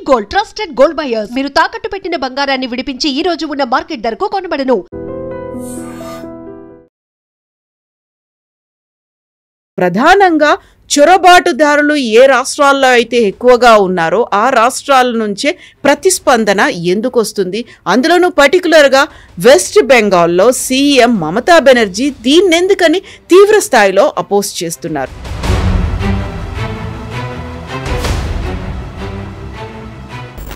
Gold, trusted gold buyers. మీరు తాకట్టు పెట్టిన బంగారాన్ని విడిపించి ఈ రోజు ఉన్న మార్కెట్ ధరకు కొనబడను. ప్రధానంగా చొరబాటుదారులు ఏ రాష్ట్రాల్లో అయితే ఎక్కువగా ఉన్నారో ఆ రాష్ట్రాల నుంచే ప్రతిస్పందన ఎందుకు వస్తుంది? అందులోనూ పర్టికులర్గా వెస్ట్ బెంగాల్లో సీఎం మమతా బెనర్జీ దీన్నెందుకని తీవ్ర స్థాయిలో అపోజ్ చేస్తున్నారు.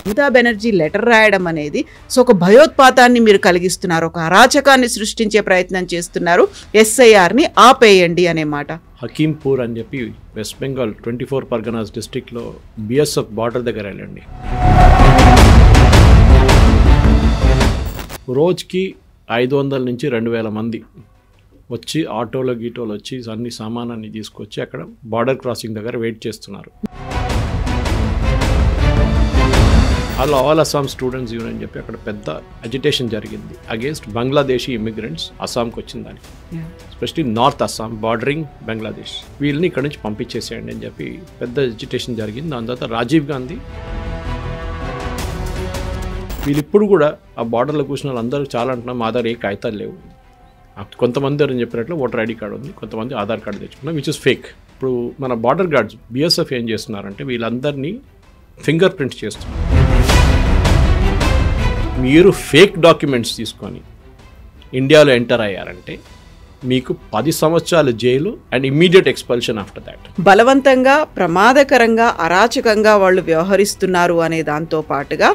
మమతా బెనర్జీ లెటర్ రాయడం అనేది ఒక భయోత్పాతాన్ని మీరు కలిగిస్తున్నారు, ఒక అరాచకాన్ని సృష్టించే ప్రయత్నం చేస్తున్నారు, ఎస్ఐఆర్ని ఆపేయండి అనే మాట. హకీంపూర్ అని చెప్పి వెస్ట్ బెంగాల్ 24 పర్గనాస్ డిస్ట్రిక్ట్లో బిఎస్ఎఫ్ బార్డర్ దగ్గర వెళ్ళండి. రోజుకి 500 నుంచి 2000 మంది వచ్చి ఆటోలో గీటోలు వచ్చి అన్ని సామానాన్ని తీసుకొచ్చి అక్కడ బార్డర్ క్రాసింగ్ దగ్గర వెయిట్ చేస్తున్నారు. అలా ఆల్ అస్సాం స్టూడెంట్స్ యూనియన్ అని చెప్పి అక్కడ పెద్ద అజిటేషన్ జరిగింది అగేన్స్ట్ బంగ్లాదేశీ ఇమిగ్రెంట్స్ అస్సాంకి వచ్చిన దానికి, especially north Assam bordering Bangladesh. వీళ్ళని ఇక్కడ నుంచి పంపించేసేయండి అని చెప్పి పెద్ద అజిటేషన్ జరిగింది. దాని తర్వాత రాజీవ్ గాంధీ వీళ్ళు ఇప్పుడు కూడా ఆ బార్డర్లో కూర్చున్న వాళ్ళందరూ చాలా అంటున్నాం మా ఆధార్ ఏ కాగితాలు లేవు. కొంతమంది అని చెప్పినట్లు ఓటర్ ఐడి కార్డు ఉంది, కొంతమంది ఆధార్ కార్డు తెచ్చుకున్నాం, విచ్ ఇస్ ఫేక్. ఇప్పుడు మన బార్డర్ గార్డ్స్ బిఎస్ఎఫ్ ఏం చేస్తున్నారంటే వీళ్ళందరినీ ఫింగర్ ప్రింట్స్ చేస్తున్నారు. మీరు ఫేక్ డాక్యుమెంట్స్ తీసుకొని ఇండియాలో ఎంటర్ అయ్యారంటే మీకు 10 సంవత్సరాల jail and immediate expulsion after that. బలవంతంగా, ప్రమాదకరంగా, అరాచకంగా వాళ్ళు వ్యవహరిస్తున్నారు అనే దాంతో పాటుగా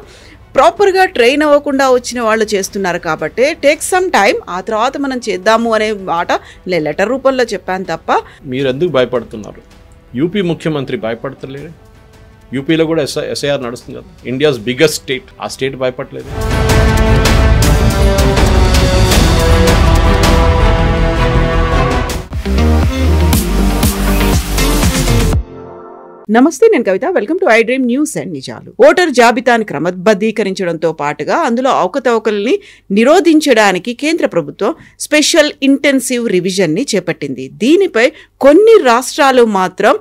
ప్రాపర్గా ట్రైన్ అవ్వకుండా వచ్చిన వాళ్ళు చేస్తున్నారు కాబట్టి టేక్ సమ్ టైం, ఆ తర్వాత మనం చేద్దాము అనే మాట లెటర్ రూపంలో చెప్పాను తప్ప. మీరు ఎందుకు భయపడుతున్నారు? యూపీ ముఖ్యమంత్రి భయపడతలేరు. యూపీలో కూడా ఎస్ఐఆర్ నడుస్తుంది కదా, ఇండియాస్ బిగ్గెస్ట్ స్టేట్. ఆ స్టేట్ భయపడలేదు. నమస్తే, నేను Kavitha. Welcome to I dream news and నిజాలు. ఓటర్ జాబితాను క్రమబద్ధీకరించడంతో పాటుగా అందులో అవకతవకల్ని నిరోధించడానికి కేంద్ర ప్రభుత్వం స్పెషల్ ఇంటెన్సివ్ రివిజన్ ని చేపట్టింది. దీనిపై కొన్ని రాష్ట్రాలు మాత్రం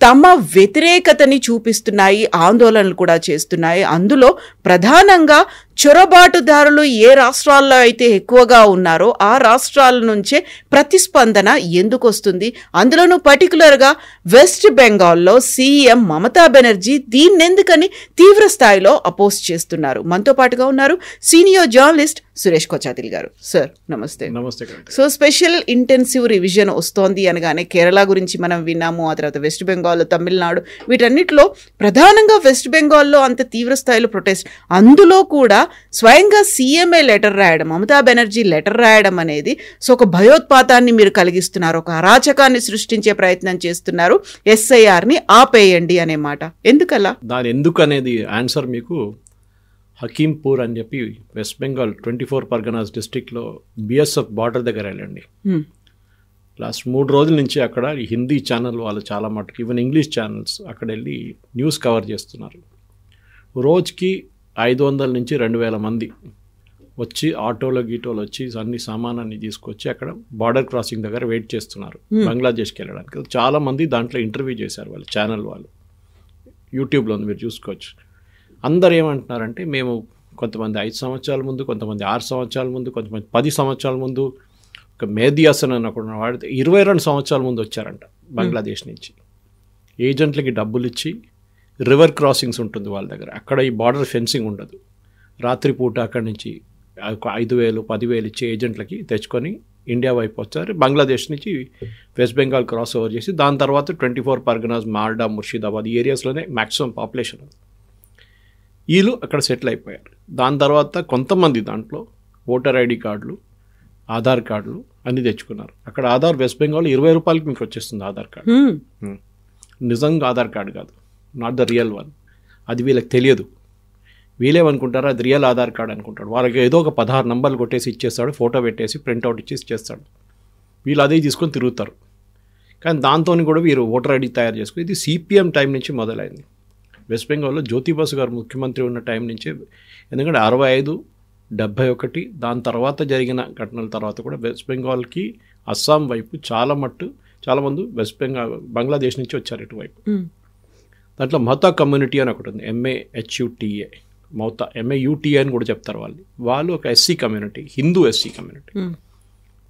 తమ వ్యతిరేకతని చూపిస్తున్నాయి, ఆందోళనలు కూడా చేస్తున్నాయి. అందులో ప్రధానంగా చొరబాటుదారులు ఏ రాష్ట్రాల్లో అయితే ఎక్కువగా ఉన్నారో ఆ రాష్ట్రాల నుంచే ప్రతిస్పందన ఎందుకు వస్తుంది? అందులోనూ పర్టికులర్గా వెస్ట్ బెంగాల్లో సీఎం మమతా బెనర్జీ దీన్నెందుకని తీవ్ర స్థాయిలో అపోజ్ చేస్తున్నారు. మనతో పాటుగా ఉన్నారు సీనియర్ జర్నలిస్ట్ సురేష్ కొచాతిల్ గారు. సార్ నమస్తే. నమస్తే. సో స్పెషల్ ఇంటెన్సివ్ రివిజన్ వస్తోంది అనగానే కేరళ గురించి మనం విన్నాము, ఆ తర్వాత వెస్ట్ బెంగాల్, తమిళనాడు, వీటన్నిటిలో ప్రధానంగా వెస్ట్ బెంగాల్లో అంత తీవ్ర స్థాయిలో ప్రొటెస్ట్. అందులో కూడా స్వయంగా సీఎంఏ లెటర్ రాయడం, మమతా బెనర్జీ లెటర్ రాయడం అనేది ఒక భయోత్పాతాన్ని మీరు కలిగిస్తున్నారు, ఒక అరాచకాన్ని సృష్టించే ప్రయత్నం చేస్తున్నారు, ఎస్ఐఆర్ని ఆపేయండి అనే మాట. ఎందుకలా? దాని ఎందుకు అనేది ఆన్సర్ మీకు హకీంపూర్ అని చెప్పి వెస్ట్ బెంగాల్ 24 పర్గనాస్ డిస్ట్రిక్ట్లో బిఎస్ఎఫ్ బార్డర్ దగ్గర వెళ్ళండి. లాస్ట్ 3 రోజుల నుంచి అక్కడ హిందీ ఛానల్ వాళ్ళు చాలా మటుకు, ఈవెన్ ఇంగ్లీష్ ఛానల్స్ అక్కడ వెళ్ళి న్యూస్ కవర్ చేస్తున్నారు. రోజుకి 500 నుంచి 2000 మంది వచ్చి ఆటోలో గీటోలు వచ్చి అన్ని సామానాన్ని తీసుకొచ్చి అక్కడ బార్డర్ క్రాసింగ్ దగ్గర వెయిట్ చేస్తున్నారు బంగ్లాదేశ్కి వెళ్ళడానికి. చాలా మంది దాంట్లో ఇంటర్వ్యూ చేశారు వాళ్ళు, ఛానల్ వాళ్ళు, యూట్యూబ్లో మీరు చూసుకోవచ్చు. అందరు ఏమంటున్నారంటే మేము కొంతమంది 5 సంవత్సరాల ముందు, కొంతమంది 6 సంవత్సరాల ముందు, కొంతమంది 10 సంవత్సరాల ముందు, ఒక మేదీ హసన్ అని ఒకడు వాడితే 22 సంవత్సరాల ముందు వచ్చారంట బంగ్లాదేశ్ నుంచి. ఏజెంట్లకి డబ్బులు ఇచ్చి రివర్ క్రాసింగ్స్ ఉంటుంది వాళ్ళ దగ్గర, అక్కడ ఈ బార్డర్ ఫెన్సింగ్ ఉండదు. రాత్రిపూట అక్కడి నుంచి 5,000, 10,000 ఇచ్చే ఏజెంట్లకి తెచ్చుకొని ఇండియా వైపు వచ్చారు. బంగ్లాదేశ్ నుంచి వెస్ట్ బెంగాల్ క్రాస్ ఓవర్ చేసి దాని తర్వాత 24 పర్గనాస్, మాల్డా, ముర్షిదాబాద్ ఈ ఏరియాస్లోనే మ్యాక్సిమం పాపులేషన్ ఉంది. వీళ్ళు అక్కడ సెటిల్ అయిపోయారు. దాని తర్వాత కొంతమంది దాంట్లో ఓటర్ ఐడి కార్డులు, ఆధార్ కార్డులు అన్నీ తెచ్చుకున్నారు. అక్కడ ఆధార్ వెస్ట్ బెంగాల్ 20 రూపాయలకి మీకు వచ్చేస్తుంది ఆధార్ కార్డు. నిజంగా ఆధార్ కార్డు కాదు, నాట్ ద రియల్ వన్. అది వీళ్ళకి తెలియదు. వీళ్ళేమనుకుంటారో అది రియల్ ఆధార్ కార్డు అనుకుంటాడు. వాళ్ళకి ఏదో ఒక 16 నంబర్లు కొట్టేసి ఇచ్చేస్తాడు, ఫోటో పెట్టేసి ప్రింట్అవుట్ ఇచ్చేసి ఇచ్చేస్తాడు. వీళ్ళు అదే తీసుకొని తిరుగుతారు. కానీ దాంతో కూడా వీరు ఓటర్ ఐడి తయారు చేసుకుని, ఇది సిపిఎం టైం నుంచి మొదలైంది. వెస్ట్ బెంగాల్లో జ్యోతి బసు గారు ముఖ్యమంత్రి ఉన్న టైం నుంచే, ఎందుకంటే 65, 71 దాని తర్వాత జరిగిన ఘటనల తర్వాత కూడా వెస్ట్ బెంగాల్కి అస్సాం వైపు చాలామంది వెస్ట్ బెంగాల్ బంగ్లాదేశ్ నుంచి వచ్చారు ఇటువైపు. దాంట్లో మహతా కమ్యూనిటీ అని ఒకటి ఉంది, MAHUTA, మౌతా MAUTA అని కూడా చెప్తారు వాళ్ళు ఒక SC community, Hindu SC community.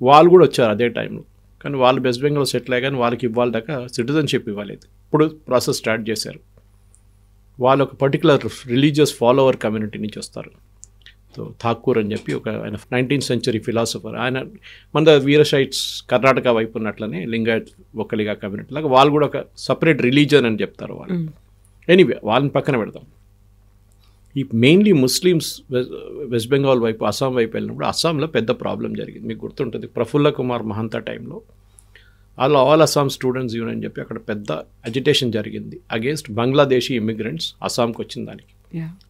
వాళ్ళు కూడా వచ్చారు అదే టైంలో, కానీ వాళ్ళు వెస్ట్ బెంగాల్ సెటిల్ అయ్యాక వాళ్ళకి ఇవ్వాలి దాకా సిటిజన్షిప్ ఇవ్వలేదు. ఇప్పుడు ప్రాసెస్ స్టార్ట్ చేశారు. వాళ్ళు ఒక పర్టికులర్ రిలీజియస్ ఫాలోవర్ కమ్యూనిటీ నుంచి వస్తారు. సో ఠాకూర్ అని చెప్పి ఆయన 19th century ఫిలాసఫర్. ఆయన మన వీరశైట్స్ కర్ణాటక వైపు ఉన్నట్లనే లింగాయత్ ఒక్కలిగా కమ్యూనిటీ లాగా వాళ్ళు కూడా ఒక సపరేట్ రిలీజన్ అని చెప్తారు వాళ్ళు. ఎనీవే వాళ్ళని పక్కన పెడదాం. ఈ మెయిన్లీ ముస్లిమ్స్ వెస్ట్ బెంగాల్ వైపు, అస్సాం వైపు వెళ్ళినప్పుడు అస్సాంలో పెద్ద ప్రాబ్లం జరిగింది. మీకు గుర్తుంటుంది, ప్రఫుల్ల కుమార్ మహంతా టైంలో వాళ్ళు ఆల్ అస్సాం స్టూడెంట్స్ యూనియన్ అని చెప్పి అక్కడ పెద్ద అజిటేషన్ జరిగింది అగేన్స్ట్ బంగ్లాదేశీ ఇమిగ్రెంట్స్ అస్సాంకి వచ్చిన దానికి,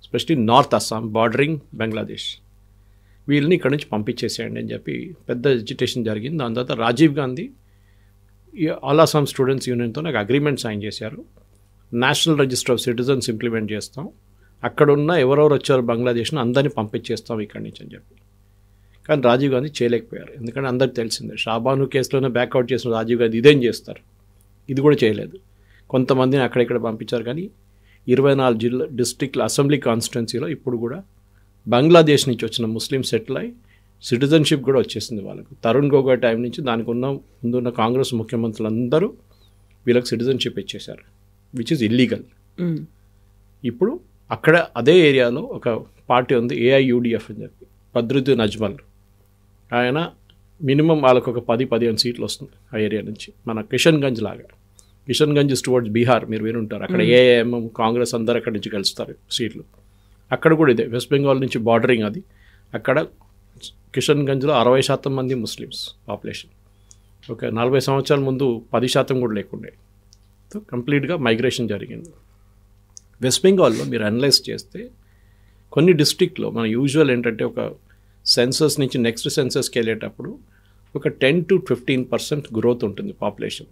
especially north Assam bordering Bangladesh. వీళ్ళని ఇక్కడ నుంచి పంపించేసేయండి అని చెప్పి పెద్ద అజిటేషన్ జరిగింది. దాని తర్వాత రాజీవ్ గాంధీ ఆల్ అస్సాం స్టూడెంట్స్ యూనియన్తో నాకు అగ్రిమెంట్ సైన్ చేశారు, national register of citizens implement చేస్తాం, అక్కడున్న ఎవరెవరు వచ్చారు బంగ్లాదేశ్ని అందరినీ పంపించేస్తాం ఇక్కడి నుంచి అని చెప్పి. కానీ రాజీవ్ గాంధీ చేయలేకపోయారు, ఎందుకంటే అందరికి తెలిసిందే షాబాను కేసులోనే బ్యాక్అవుట్ చేసిన రాజీవ్ గాంధీ ఇదేం చేస్తారు, ఇది కూడా చేయలేదు. కొంతమందిని అక్కడిక్కడ పంపించారు, కానీ 24 డిస్ట్రిక్ట్ల అసెంబ్లీ కాన్స్టిట్యున్సీలో ఇప్పుడు కూడా బంగ్లాదేశ్ నుంచి వచ్చిన ముస్లిం సెటిల్ అయి సిటిజన్షిప్ కూడా వచ్చేసింది వాళ్ళకు. తరుణ్ గొగోయ్ టైం నుంచి దానికి ముందున్న కాంగ్రెస్ ముఖ్యమంత్రులందరూ వీళ్ళకి సిటిజన్షిప్ ఇచ్చేశారు, విచ్ ఈజ్ ఇల్లీగల్. ఇప్పుడు అక్కడ అదే ఏరియాలో ఒక పార్టీ ఉంది, AIUDF అని చెప్పి, బద్రుద్దీన్ అజ్మల్. ఆయన మినిమం వాళ్ళకు ఒక 10-15 సీట్లు వస్తుంది ఆ ఏరియా నుంచి. మన కిషన్గంజ్ లాగా, కిషన్గంజ్ టువర్డ్స్ బీహార్ మీరు వినుంటారు, అక్కడ AIM కాంగ్రెస్ అందరు అక్కడి నుంచి గెలుస్తారు సీట్లు. అక్కడ కూడా ఇదే వెస్ట్ బెంగాల్ నుంచి బార్డరింగ్ అది. అక్కడ కిషన్గంజ్లో 60% మంది ముస్లిమ్స్ పాపులేషన్. ఒక 40 సంవత్సరాల ముందు 10% కూడా లేకుండే. కంప్లీట్గా మైగ్రేషన్ జరిగింది. వెస్ట్ బెంగాల్లో మీరు అనలైజ్ చేస్తే కొన్ని డిస్ట్రిక్ట్లో మన యూజువల్ ఏంటంటే ఒక సెన్సస్ నుంచి నెక్స్ట్ సెన్సస్కి వెళ్ళేటప్పుడు ఒక 10 to 15% గ్రోత్ ఉంటుంది పాపులేషన్.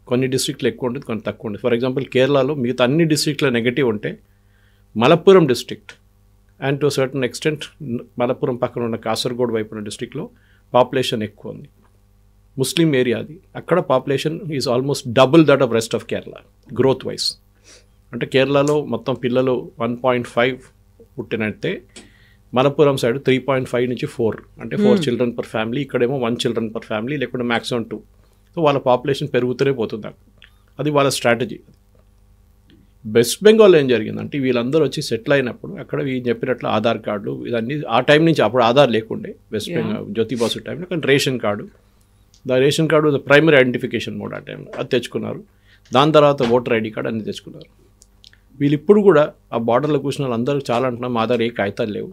కొన్ని డిస్ట్రిక్ట్లు ఎక్కువ ఉంటుంది, కొన్ని తక్కువ ఉంటుంది. ఫర్ ఎగ్జాంపుల్ కేరళలో మిగతా అన్ని డిస్ట్రిక్ట్లో నెగటివ్ ఉంటే Malappuram district and to certain extent Malappuram పక్కన ఉన్న కాసర్గోడ్ వైపు ఉన్న డిస్ట్రిక్ట్లో పాపులేషన్ ఎక్కువ ఉంది, ముస్లిం ఏరియా అది. అక్కడ population is almost double that of rest of Kerala growth wise. అంటే కేరళలో మొత్తం పిల్లలు 1.5 పుట్టినట్టే మలప్పురం సైడ్ 3.5 నుంచి 4, అంటే 4 children per family. ఇక్కడేమో 1 children per family, లేకుంటే మ్యాక్సిమం 2. సో వాళ్ళ పాపులేషన్ పెరుగుతూనే పోతుంది. అది వాళ్ళ స్ట్రాటజీ. వెస్ట్ బెంగాల్ ఏం జరిగిందంటే వీళ్ళందరూ వచ్చి సెటిల్ అయినప్పుడు అక్కడ వీళ్ళు చెప్పినట్లు ఆధార్ కార్డు ఇదన్నీ ఆ టైం నుంచి, అప్పుడు ఆధార్ లేకుండే వెస్ట్ బెంగాల్ జ్యోతిబాసు టైంలో, కానీ ration card the primary identification mode ఆ టైంలో అది తెచ్చుకున్నారు. దాని తర్వాత ఓటర్ ఐడి కార్డు అన్నీ తెచ్చుకున్నారు. వీళ్ళు ఇప్పుడు కూడా ఆ బార్డర్లో కూర్చున్న వాళ్ళందరూ చాలా అంటున్నాం మా ఆధార్ ఏ కాగితాలు లేవు.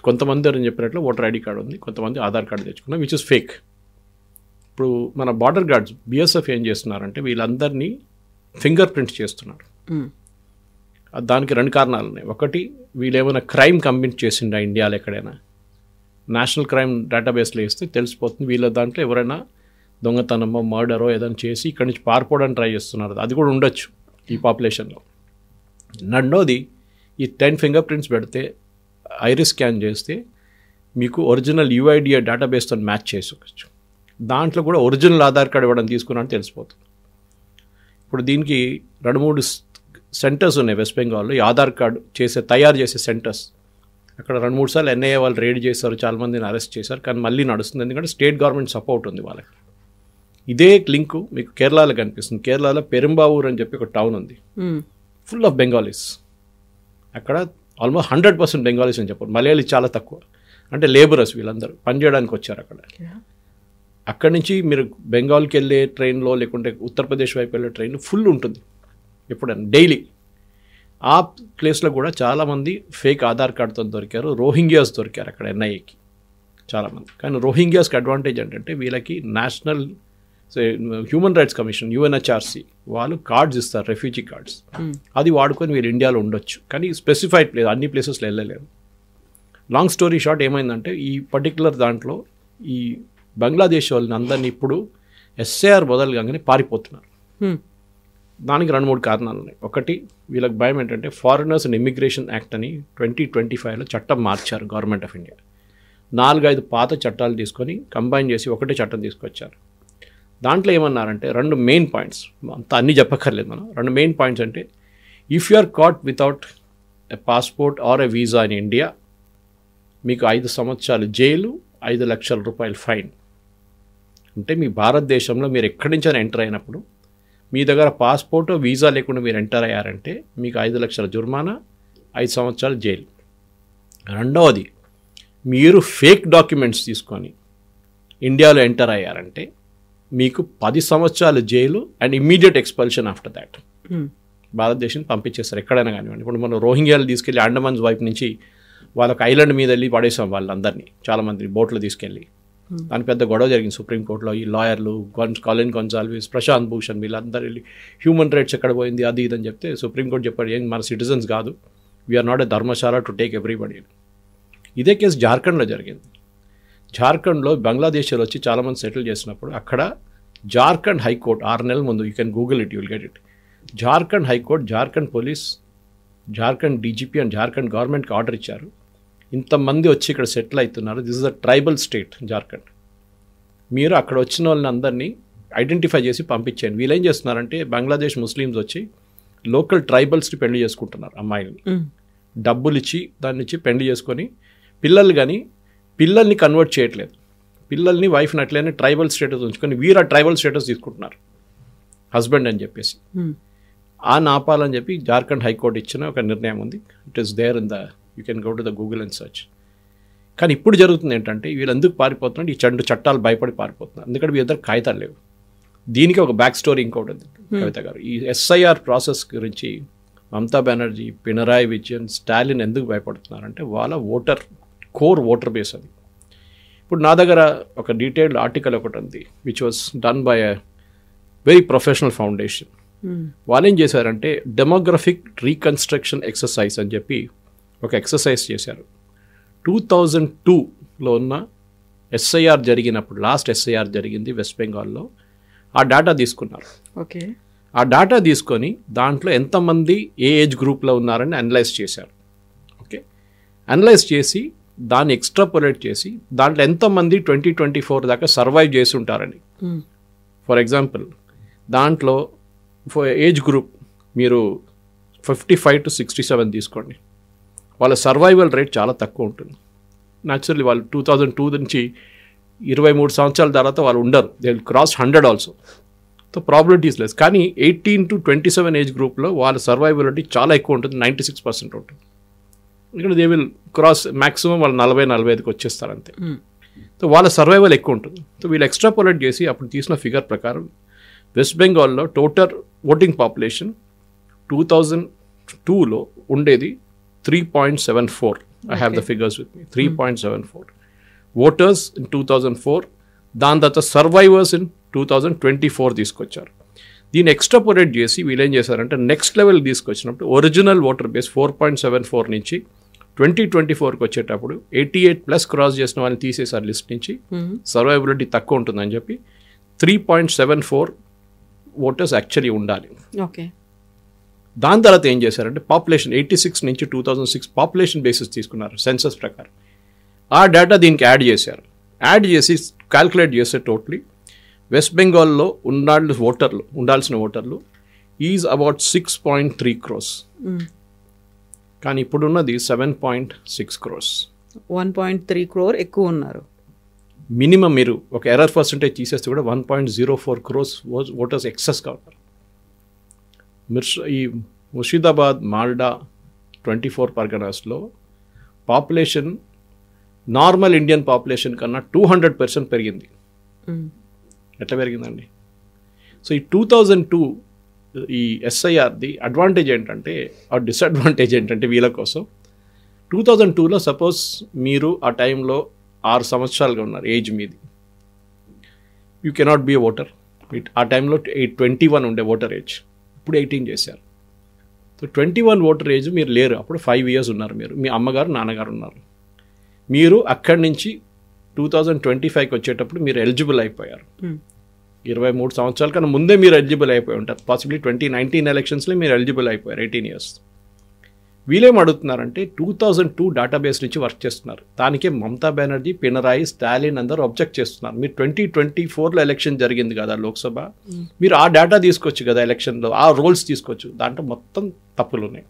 కొంతమంది అని చెప్పినట్లు ఓటర్ ఐడి కార్డు ఉంది, కొంతమంది ఆధార్ కార్డు తెచ్చుకున్నారు, విచ్ ఇస్ ఫేక్. ఇప్పుడు మన బార్డర్ గార్డ్స్ BSF ఏం చేస్తున్నారంటే వీళ్ళందరినీ ఫింగర్ ప్రింట్స్ చేస్తున్నారు. దానికి 2 కారణాలు ఉన్నాయి. ఒకటి, వీళ్ళు ఏమైనా క్రైమ్ కమిట్ చేసిండా ఇండియాలో ఎక్కడైనా, నేషనల్ క్రైమ్ డేటాబేస్లో వేస్తే తెలిసిపోతుంది వీళ్ళ దాంట్లో ఎవరైనా దొంగతనమో మర్డరో ఏదైనా చేసి ఇక్కడి నుంచి పారిపోవడానికి ట్రై చేస్తున్నారు. అది కూడా ఉండొచ్చు ఈ పాపులేషన్లో. రెండోది, ఈ 10 ఫింగర్ ప్రింట్స్ పెడితే ఐరిస్ స్కాన్ చేస్తే మీకు ఒరిజినల్ UIDA డేటాబేస్తో మ్యాచ్ చేసుకోవచ్చు. దాంట్లో కూడా ఒరిజినల్ ఆధార్ కార్డు ఇవ్వడం తీసుకున్నాను తెలిసిపోతుంది. ఇప్పుడు దీనికి 2-3 సెంటర్స్ ఉన్నాయి వెస్ట్ బెంగాల్లో, ఈ ఆధార్ కార్డు తయారు చేసే సెంటర్స్. అక్కడ 2-3 సార్లు NIA వాళ్ళు రేడ్ చేశారు, చాలామందిని అరెస్ట్ చేశారు, కానీ మళ్ళీ నడుస్తుంది, ఎందుకంటే స్టేట్ గవర్నమెంట్ సపోర్ట్ ఉంది వాళ్ళకి. ఇదే లింకు మీకు కేరళలో కనిపిస్తుంది. కేరళలో పెరుంబావూర్ అని చెప్పి ఒక టౌన్ ఉంది, ఫుల్ ఆఫ్ బెంగాలీస్. అక్కడ ఆల్మోస్ట్ 100% బెంగాలీస్ అని చెప్పారు, మలయాళీ చాలా తక్కువ. అంటే లేబరర్స్ వీళ్ళందరూ పనిచేయడానికి వచ్చారు అక్కడ. అక్కడి నుంచి మీరు బెంగాల్కి వెళ్ళే ట్రైన్లో లేకుంటే ఉత్తరప్రదేశ్ వైపు వెళ్ళే ట్రైన్ ఫుల్ ఉంటుంది ఎప్పుడైనా డైలీ. ఆ ప్లేస్లో కూడా చాలామంది ఫేక్ ఆధార్ కార్డుతో దొరికారు, రోహింగ్యాస్ దొరికారు అక్కడ NIAకి చాలామంది. కానీ రోహింగ్యాస్కి అడ్వాంటేజ్ ఏంటంటే వీళ్ళకి national human rights commission UNHRC వాళ్ళు కార్డ్స్ ఇస్తారు, రెఫ్యూజీ కార్డ్స్. అది వాడుకొని వీళ్ళు ఇండియాలో ఉండొచ్చు, కానీ స్పెసిఫైడ్ ప్లేస్ అన్ని ప్లేసెస్లో వెళ్ళలేరు. లాంగ్ స్టోరీ షార్ట్ ఏమైందంటే ఈ పర్టికులర్ దాంట్లో ఈ బంగ్లాదేశ్ వాళ్ళని అందరినీ ఇప్పుడు SAR మొదలుగానే పారిపోతున్నారు. దానికి 2-3 కారణాలు ఉన్నాయి. ఒకటి, వీళ్ళకి భయం ఏంటంటే ఫారినర్స్ అండ్ ఇమిగ్రేషన్ యాక్ట్ అని 2025లో చట్టం మార్చారు గవర్నమెంట్ ఆఫ్ ఇండియా. 4-5 పాత చట్టాలు తీసుకొని కంబైన్ చేసి ఒకటే చట్టం తీసుకొచ్చారు. దాంట్లో ఏమన్నారంటే 2 మెయిన్ పాయింట్స్, అంతా అన్నీ చెప్పక్కర్లేదు మనం. 2 మెయిన్ పాయింట్స్ అంటే if you are caught without a passport or a visa in India, మీకు 5 సంవత్సరాలు జైలు, 5 లక్షల రూపాయలు ఫైన్. అంటే మీ భారతదేశంలో మీరు ఎక్కడి నుంచైనా ఎంటర్ అయినప్పుడు మీ దగ్గర పాస్పోర్ట్ వీసా లేకుండా మీరు ఎంటర్ అయ్యారంటే మీకు 5 లక్షల జుర్మానా, 5 సంవత్సరాలు జైలు. రెండవది, మీరు ఫేక్ డాక్యుమెంట్స్ తీసుకొని ఇండియాలో ఎంటర్ అయ్యారంటే మీకు 10 సంవత్సరాలు jail and immediate expulsion after that. భారతదేశం పంపించేస్తారు ఎక్కడైనా కానివ్వండి. ఇప్పుడు మనం రోహింగ్యాలు తీసుకెళ్ళి అండమాన్స్ వైపు నుంచి వాళ్ళకి ఐలాండ్ మీద వెళ్ళి పడేసాం వాళ్ళందరినీ, చాలామంది బోట్లో తీసుకెళ్ళి. దాని పెద్ద గొడవ జరిగింది సుప్రీంకోర్టులో. ఈ లాయర్లు కాలిన్ గొన్సాల్విస్, ప్రశాంత్ భూషణ్ వీళ్ళందరూ వెళ్ళి హ్యూమన్ రైట్స్ ఎక్కడ పోయింది అది ఇది అని చెప్తే సుప్రీంకోర్టు చెప్పాడు, ఏం మన సిటిజన్స్ కాదు, we are not a dharamshala to take everybody. ఇదే కేసు జార్ఖండ్లో జరిగింది. జార్ఖండ్లో బంగ్లాదేశ్లో వచ్చి చాలామంది సెటిల్ చేసినప్పుడు అక్కడ జార్ఖండ్ హైకోర్టు 6 నెలల ముందు, you can Google it, you will get it, Jharkhand high court, Jharkhand police, Jharkhand DGP and Jharkhand గవర్నమెంట్కి ఆర్డర్ ఇచ్చారు, ఇంతమంది వచ్చి ఇక్కడ సెటిల్ అవుతున్నారు, this is a tribal state Jharkhand, మీరు అక్కడ వచ్చిన వాళ్ళని అందరినీ ఐడెంటిఫై చేసి పంపించండి. వీళ్ళు ఏం చేస్తున్నారంటే బంగ్లాదేశ్ ముస్లిమ్స్ వచ్చి లోకల్ ట్రైబల్స్ని పెళ్లి చేసుకుంటున్నారు, అమ్మాయిని డబ్బులు ఇచ్చి దాన్ని ఇచ్చి పెళ్లి చేసుకొని పిల్లల్ని కన్వర్ట్ చేయట్లేదు, పిల్లల్ని వైఫ్ని అట్లనే ట్రైబల్ స్టేటస్ ఉంచుకొని వీరు ఆ ట్రైబల్ స్టేటస్ తీసుకుంటున్నారు హస్బెండ్ అని చెప్పేసి. ఆ నాపాలని చెప్పి జార్ఖండ్ హైకోర్టు ఇచ్చిన ఒక నిర్ణయం ఉంది. It is there in the, you can go to the Google and search. కానీ ఇప్పుడు జరుగుతుంది ఏంటంటే వీళ్ళు ఎందుకు పారిపోతున్నారు, ఈ చట్టాలు భయపడి పారిపోతున్నారు, ఎందుకంటే వీళ్ళ దగ్గర కాగితాలు లేవు. దీనికి ఒక బ్యాక్ స్టోరీ ఇంకోటి ఉంది కవిత గారు. ఈ ఎస్ఐఆర్ ప్రాసెస్ గురించి మమతా బెనర్జీ, పినరాయి విజయన్, స్టాలిన్ ఎందుకు భయపడుతున్నారంటే వాళ్ళ కోర్ ఓటర్ బేస్ అది. ఇప్పుడు నా దగ్గర ఒక డీటెయిల్డ్ ఆర్టికల్ ఒకటి ఉంది which was done by a very professional foundation. వాళ్ళు ఏం చేశారంటే డెమోగ్రఫిక్ రీకన్స్ట్రక్షన్ ఎక్సర్సైజ్ అని చెప్పి ఒక ఎక్సర్సైజ్ చేశారు. 2002లో ఉన్న ఎస్ఐఆర్ జరిగినప్పుడు, లాస్ట్ ఎస్ఐఆర్ జరిగింది వెస్ట్ బెంగాల్లో, ఆ డేటా తీసుకున్నారు. ఓకే, ఆ డేటా తీసుకొని దాంట్లో ఎంతమంది ఏ ఏజ్ గ్రూప్లో ఉన్నారని అనలైజ్ చేశారు. ఓకే, అనలైజ్ చేసి దాన్ని ఎక్స్ట్రాపోలేట్ చేసి దాంట్లో ఎంతమంది 2024 దాకా సర్వైవ్ చేసి ఉంటారని. ఫర్ ఎగ్జాంపుల్ దాంట్లో ఏజ్ గ్రూప్ మీరు 55 to 67 తీసుకోండి, వాళ్ళ సర్వైవల్ రేట్ చాలా తక్కువ ఉంటుంది. న్యాచురల్లీ వాళ్ళు 2002 నుంచి 23 సంవత్సరాల తర్వాత వాళ్ళు ఉండరు, they will cross 100 also. So probabilities less. కానీ 18 to 27 ఏజ్ గ్రూప్లో వాళ్ళ సర్వైవలిటీ చాలా ఎక్కువ ఉంటుంది, 96% ఉంటుంది. ఇక్కడ దే విల్ క్రాస్ మ్యాక్సిమం వాళ్ళు 40-45కి వచ్చేస్తారు అంతే. సో వాళ్ళ సర్వైవల్ ఎక్కువ ఉంటుంది. సో వీళ్ళు ఎక్స్ట్రాపోలేట్ చేసి అప్పుడు తీసిన ఫిగర్ ప్రకారం వెస్ట్ బెంగాల్లో టోటల్ ఓటింగ్ పాపులేషన్ 2002లో ఉండేది 3.74. I have the figures with me. 3.74 voters in 2004. దాని తర్వాత సర్వైవర్స్ ఇన్ 2024 తీసుకొచ్చారు. దీన్ని ఎక్స్ట్రాపోలేట్ చేసి వీళ్ళు ఏం చేశారంటే నెక్స్ట్ లెవెల్ తీసుకొచ్చినప్పుడు ఒరిజినల్ ఓటర్ బేస్ 4.74 నుంచి 2024కి వచ్చేటప్పుడు 88+ క్రాస్ చేసిన వాళ్ళని తీసేసారు లిస్ట్ నుంచి, సర్వైవబిలిటీ తక్కువ ఉంటుందని చెప్పి 3.74 ఓటర్స్ యాక్చువల్లీ ఉండాలి. ఓకే, దాని తర్వాత ఏం చేశారంటే పాపులేషన్ 86 నుంచి 2006 పాపులేషన్ బేసిస్ తీసుకున్నారు సెన్సస్ ప్రకారం. ఆ డేటా దీనికి యాడ్ చేశారు. యాడ్ చేసి క్యాల్కులేట్ చేస్తే టోటలీ వెస్ట్ బెంగాల్లో ఉండాల్సిన ఓటర్లు ఈజ్ అబౌట్ 6.3 crores. కానీ ఇప్పుడున్నది 7.6 crores. 1.3 crore ఎక్కువ ఉన్నారు. మినిమం మీరు ఒక ఎర్రర్ పర్సంటేజ్ తీసేస్తే కూడా 1.04 crores ఓటర్స్ ఎక్సెస్గా ఉన్నారు. ఈ ముర్షిదాబాద్, మాల్డా 24 పర్గనాస్లో పాపులేషన్ నార్మల్ ఇండియన్ పాపులేషన్ కన్నా 200% పెరిగింది. ఎట్లా పెరిగిందండి? సో ఈ 2002 ఈ ఎస్ఐఆర్ది అడ్వాంటేజ్ ఏంటంటే, ఆ డిసడ్వాంటేజ్ ఏంటంటే వీళ్ళ కోసం 2002లో సపోజ్ మీరు ఆ టైంలో 6 సంవత్సరాలుగా ఉన్నారు ఏజ్ మీది, you cannot be a voter. ఆ టైంలో 21 ఉండే ఓటర్ ఏజ్, ఇప్పుడు 18 చేశారు. సో 21 ఓటర్ ఏజ్ మీరు లేరు, అప్పుడు 5 years ఉన్నారు మీరు, మీ అమ్మగారు నాన్నగారు ఉన్నారు. మీరు అక్కడి నుంచి 2025కి వచ్చేటప్పుడు మీరు ఎలిజిబుల్ అయిపోయారు. 23 సంవత్సరాల కన్నా ముందే మీరు ఎలిజిబుల్ అయిపోయి ఉంటారు. పాసిబ్లీ 2019 ఎలక్షన్స్లో మీరు ఎలిజిబుల్ అయిపోయారు 18 years. వీళ్ళేం అడుగుతున్నారంటే 2002 డేటాబేస్ నుంచి వర్క్ చేస్తున్నారు. దానికే మమతా బెనర్జీ, పినరాయి, స్టాలిన్ అందరూ అబ్జెక్ట్ చేస్తున్నారు. మీరు 2024లో ఎలక్షన్ జరిగింది కదా లోక్సభ, మీరు ఆ డేటా తీసుకోవచ్చు కదా ఎలక్షన్లో, ఆ రోల్స్ తీసుకోవచ్చు. దాంట్లో మొత్తం తప్పులు ఉన్నాయి.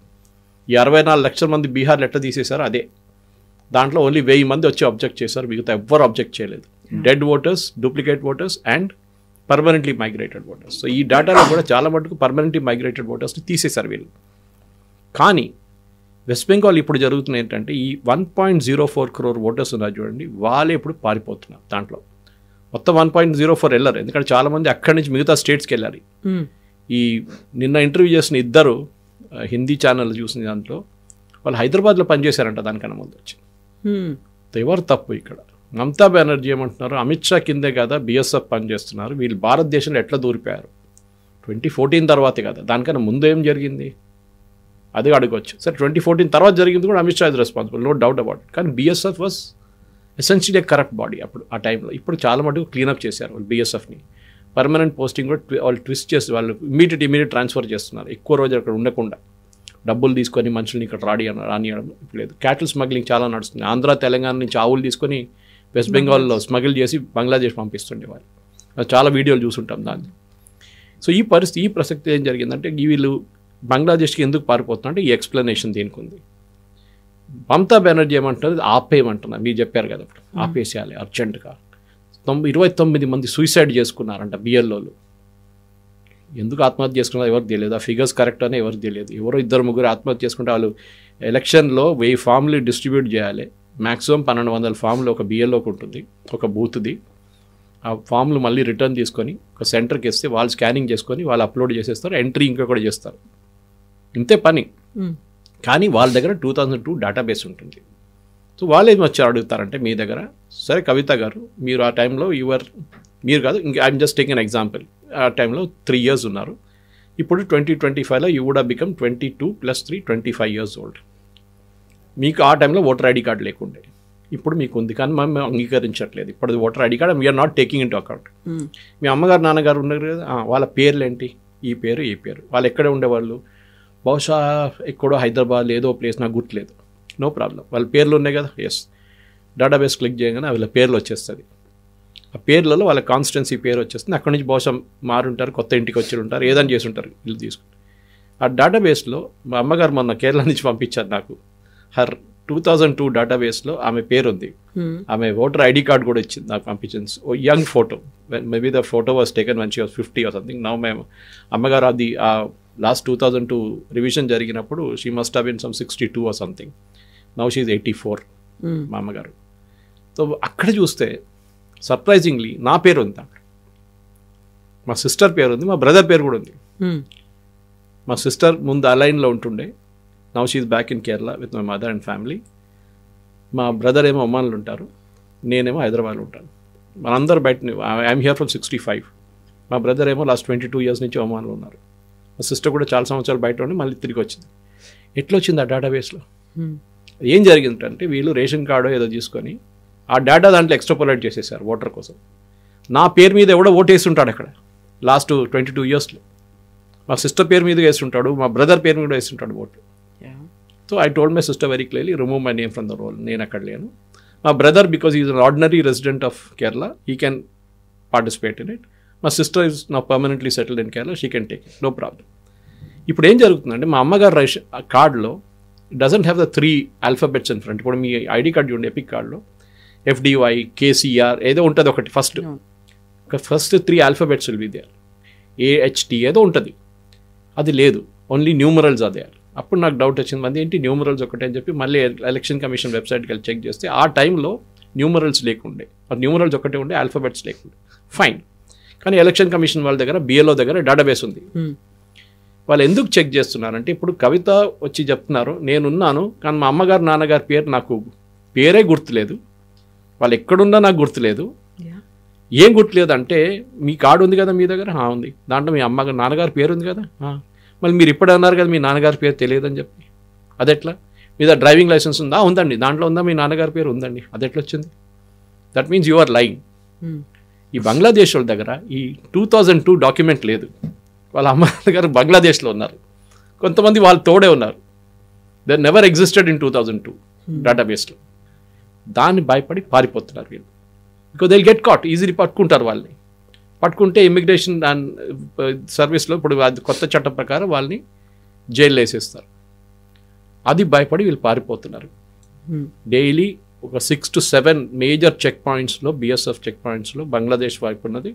ఈ 64 లక్షల మంది బీహార్లో ఎట్లా తీసేశారో అదే. దాంట్లో ఓన్లీ 1000 మంది వచ్చి అబ్జెక్ట్ చేశారు, మిగతా ఎవ్వరు అబ్జెక్ట్ చేయలేదు. Dead voters, duplicate voters and permanently migrated voters. So ఈ డేటాలో కూడా చాలా మటుకు పర్మనెంట్లీ మైగ్రేటెడ్ ఓటర్స్ని తీసేశారు వీళ్ళు. కానీ వెస్ట్ బెంగాల్ ఇప్పుడు జరుగుతున్న ఏంటంటే ఈ 1.04 crore ఓటర్స్ ఉన్నారు చూడండి, వాళ్ళే ఇప్పుడు పారిపోతున్నారు. దాంట్లో మొత్తం 1.04 వెళ్ళారు, ఎందుకంటే చాలామంది అక్కడి నుంచి మిగతా స్టేట్స్కి వెళ్ళారు. ఈ నిన్న ఇంటర్వ్యూ చేసిన ఇద్దరు హిందీ ఛానల్ చూసిన దాంట్లో వాళ్ళు హైదరాబాద్లో పనిచేశారంట దానికన్నా ముందు వచ్చి. ఎవరు తప్పు ఇక్కడ? మమతా బెనర్జీ ఏమంటున్నారు, అమిత్ షా కిందే కదా బీఎస్ఎఫ్ పనిచేస్తున్నారు, వీళ్ళు భారతదేశంలో ఎట్లా దూరిపోయారు? 2014 తర్వాతే కదా, దానికన్నా ముందు ఏం జరిగింది అదే అడగవచ్చు. సరే 2014 తర్వాత జరిగింది కూడా Amit Shah is responsible, no doubt about it. కానీ BSF was essentially corrupt body అప్పుడు ఆ టైంలో. ఇప్పుడు చాలా మటుకు క్లీనప్ చేశారు వాళ్ళు బీఎస్ఎఫ్ని. పర్మనెంట్ పోస్టింగ్ కూడా వాళ్ళు ట్విస్ట్ చేసి వాళ్ళు ఇమీడియట్ ట్రాన్స్ఫర్ చేస్తున్నారు, ఎక్కువ రోజులు అక్కడ ఉండకుండా. డబ్బులు తీసుకొని మనుషుల్ని ఇక్కడ రానియడం లేదు. క్యాటిల్ స్మగ్లింగ్ చాలా నడుస్తుంది. ఆంధ్ర, తెలంగాణ నుంచి ఆవులు తీసుకొని వెస్ట్ బెంగాల్లో స్మగిల్ చేసి బంగ్లాదేశ్ పంపిస్తుండే వాళ్ళు. చాలా వీడియోలు చూసుంటాం దాన్ని. సో ఈ ప్రసక్తి ఏం జరిగిందంటే వీళ్ళు బంగ్లాదేశ్కి ఎందుకు పారిపోతున్నా అంటే ఈ ఎక్స్ప్లెనేషన్ దీనికి ఉంది. మమతా బెనర్జీ ఏమంటున్నారు, ఆపేయమంటున్నారు. మీరు చెప్పారు కదా, ఆపేసేయాలి అర్జెంటుగా. 29 మంది సూసైడ్ చేసుకున్నారంట బిఎల్ఓలు. ఎందుకు ఆత్మహత్య చేసుకున్నారో ఎవరికి తెలియదు, ఆ ఫిగర్స్ కరెక్ట్ అని ఎవరికి తెలియదు. ఎవరో 2-3 ఆత్మహత్య చేసుకుంటే వాళ్ళు ఎలక్షన్లో 1000 ఫామ్లు డిస్ట్రిబ్యూట్ చేయాలి. మ్యాక్సిమం 1200 ఫామ్లు ఒక బిఎల్ఓకి ఉంటుంది, ఒక బూత్ది. ఆ ఫామ్లు మళ్ళీ రిటర్న్ తీసుకొని ఒక సెంటర్కి ఇస్తే వాళ్ళు స్కానింగ్ చేసుకొని వాళ్ళు అప్లోడ్ చేసేస్తారు, ఎంట్రీ ఇంకా కూడా చేస్తారు. ఇంతే పని. కానీ వాళ్ళ దగ్గర 2002 డేటాబేస్ ఉంటుంది. సో వాళ్ళు ఏమి వచ్చి అడుగుతారంటే మీ దగ్గర, సరే కవిత గారు మీరు ఆ టైంలో మీరు కాదు, ఇంకా I'm just taking an example, ఆ టైంలో 3 years ఉన్నారు. ఇప్పుడు 2025లో you would have become 22 + 3 25 years old. మీకు ఆ టైంలో ఓటర్ ఐడి కార్డు లేకుండే, ఇప్పుడు మీకు ఉంది. కానీ మేము అంగీకరించట్లేదు ఇప్పుడు voter ID card, we're not taking into account. మీ అమ్మగారు నాన్నగారు ఉన్నారు కదా, వాళ్ళ పేర్లు ఏంటి? ఈ పేరు వాళ్ళు ఎక్కడ ఉండేవాళ్ళు? బహుశా ఎక్కడో హైదరాబాద్ ఏదో ప్లేస్, నాకు గుర్తులేదు. నో ప్రాబ్లం, వాళ్ళ పేర్లు ఉన్నాయి కదా. ఎస్, డేటాబేస్ క్లిక్ చేయగానే వాళ్ళ పేర్లు వచ్చేస్తుంది. ఆ పేర్లలో వాళ్ళ కాన్స్టిట్యున్సీ పేరు వచ్చేస్తుంది. అక్కడి నుంచి బహుశా మారుంటారు, కొత్త ఇంటికి వచ్చి ఉంటారు, ఏదైనా చేసి ఉంటారు ఇల్లు తీసుకుని. ఆ డేటాబేస్లో మా అమ్మగారు మొన్న కేరళ నుంచి పంపించారు నాకు. 2002 డేటాబేస్లో ఆమె పేరు ఉంది. ఆమె ఓటర్ ఐడి కార్డు కూడా ఇచ్చింది నాకు, పంపించింది. Young photo, maybe the photo was taken when she was 50 or something. Now మేము అమ్మగారు అది లాస్ట్ 2002 రివిజన్ జరిగినప్పుడు she must have been some 62 or something. Now she is 84 మా అమ్మగారు. సో అక్కడ చూస్తే సర్ప్రైజింగ్లీ నా పేరు ఉంది అక్కడ, మా సిస్టర్ పేరు ఉంది, మా బ్రదర్ పేరు కూడా ఉంది. మా సిస్టర్ ముందు అలైన్లో ఉంటుండే, now she is back in Kerala with my mother and family. మా బ్రదర్ ఏమో ఒమాన్లో ఉంటారు, నేనేమో హైదరాబాద్లో ఉంటాను. మనందరూ బయట, ఐఎమ్ హియర్ ఫ్రమ్ 65. మా బ్రదర్ ఏమో లాస్ట్ 22 years నుంచి ఒమాన్లో ఉన్నారు. మా సిస్టర్ కూడా చాలా సంవత్సరాలు బయట ఉండి మళ్ళీ తిరిగి వచ్చింది. ఎట్లా వచ్చింది ఆ డేటాబేస్లో? ఏం జరిగిందంటే వీళ్ళు రేషన్ కార్డు ఏదో తీసుకొని ఆ డేటా దాంట్లో ఎక్స్ట్రాపోలేట్ చేసేసారు ఓటర్ కోసం. నా పేరు మీద ఎవడో ఓటు వేస్తుంటాడు అక్కడ లాస్ట్ 22 yearsలో. మా సిస్టర్ పేరు మీద వేస్తుంటాడు, మా బ్రదర్ పేరు మీద వేస్తుంటాడు vote. So I told my sister very clearly, remove my name from the roll. నేను అక్కడ లేను. మా brother, because is an ordinary resident of Kerala, he can participate in it. మా సిస్టర్ ఈజ్ నా permanently settled in Kerala, she can take it, no problem. ఇప్పుడు ఏం జరుగుతుందంటే మా అమ్మగారు రేషన్ కార్డులో doesn't have the 3 alphabets in front. ఇప్పుడు మీ ఐడి కార్డు చూడండి, ఎపిక్ కార్డులో FDY, KCR ఏదో ఉంటుంది ఒకటి, first 3 alphabets will be there. AHT ఏదో ఉంటుంది, అది లేదు, ఓన్లీ న్యూమరల్స్ అదే. అప్పుడు నాకు డౌట్ వచ్చింది, మంది ఏంటి న్యూమరల్స్ ఒకటే అని చెప్పి మళ్ళీ ఎలక్షన్ కమిషన్ వెబ్సైట్కి వెళ్ళి చెక్ చేస్తే ఆ టైంలో న్యూమరల్స్ లేకుండే, న్యూమరల్స్ ఒకటే ఉండే, ఆల్ఫాబెట్స్ లేకుండే. ఫైన్. కానీ ఎలక్షన్ కమిషన్ వాళ్ళ దగ్గర, BLO దగ్గర డేటాబేస్ ఉంది. వాళ్ళు ఎందుకు చెక్ చేస్తున్నారంటే, ఇప్పుడు కవిత వచ్చి చెప్తున్నారు నేనున్నాను, కానీ మా అమ్మగారు నాన్నగారి పేరు నాకు పేరే గుర్తులేదు, వాళ్ళు ఎక్కడున్నా నాకు గుర్తులేదు. ఏం గుర్తులేదు అంటే, మీ కార్డు ఉంది కదా మీ దగ్గర? ఉంది. దాంట్లో మీ అమ్మగారు నాన్నగారి పేరు ఉంది కదా. మళ్ళీ మీరు ఇప్పుడు అన్నారు కదా మీ నాన్నగారి పేరు తెలియదని చెప్పి, అదెట్లా? మీద డ్రైవింగ్ లైసెన్స్ ఉందా? ఉందండి. దాంట్లో ఉందా మీ నాన్నగారి పేరు? ఉందండి. అదెట్లా వచ్చింది? That means you are lying. ఈ బంగ్లాదేశ్ వాళ్ళ దగ్గర ఈ 2002 డాక్యుమెంట్ లేదు. వాళ్ళ అమ్మ దగ్గర బంగ్లాదేశ్లో ఉన్నారు, కొంతమంది వాళ్ళు తోడే ఉన్నారు. దే నెవర్ ఎగ్జిస్టెడ్ ఇన్ 2002 డేటాబేస్లో. దాన్ని భయపడి పారిపోతున్నారు వీళ్ళు. Because they get caught, easily పట్టుకుంటారు వాళ్ళని. పట్టుకుంటే ఇమిగ్రేషన్ అండ్ సర్వీస్లో ఇప్పుడు అది కొత్త చట్టం ప్రకారం వాళ్ళని జైల్లో వేసేస్తారు. అది భయపడి వీళ్ళు పారిపోతున్నారు. డైలీ ఒక 6 to 7 మేజర్ చెక్ పాయింట్స్లో, బిఎస్ఎఫ్ చెక్ పాయింట్స్లో బంగ్లాదేశ్ వైపు ఉన్నది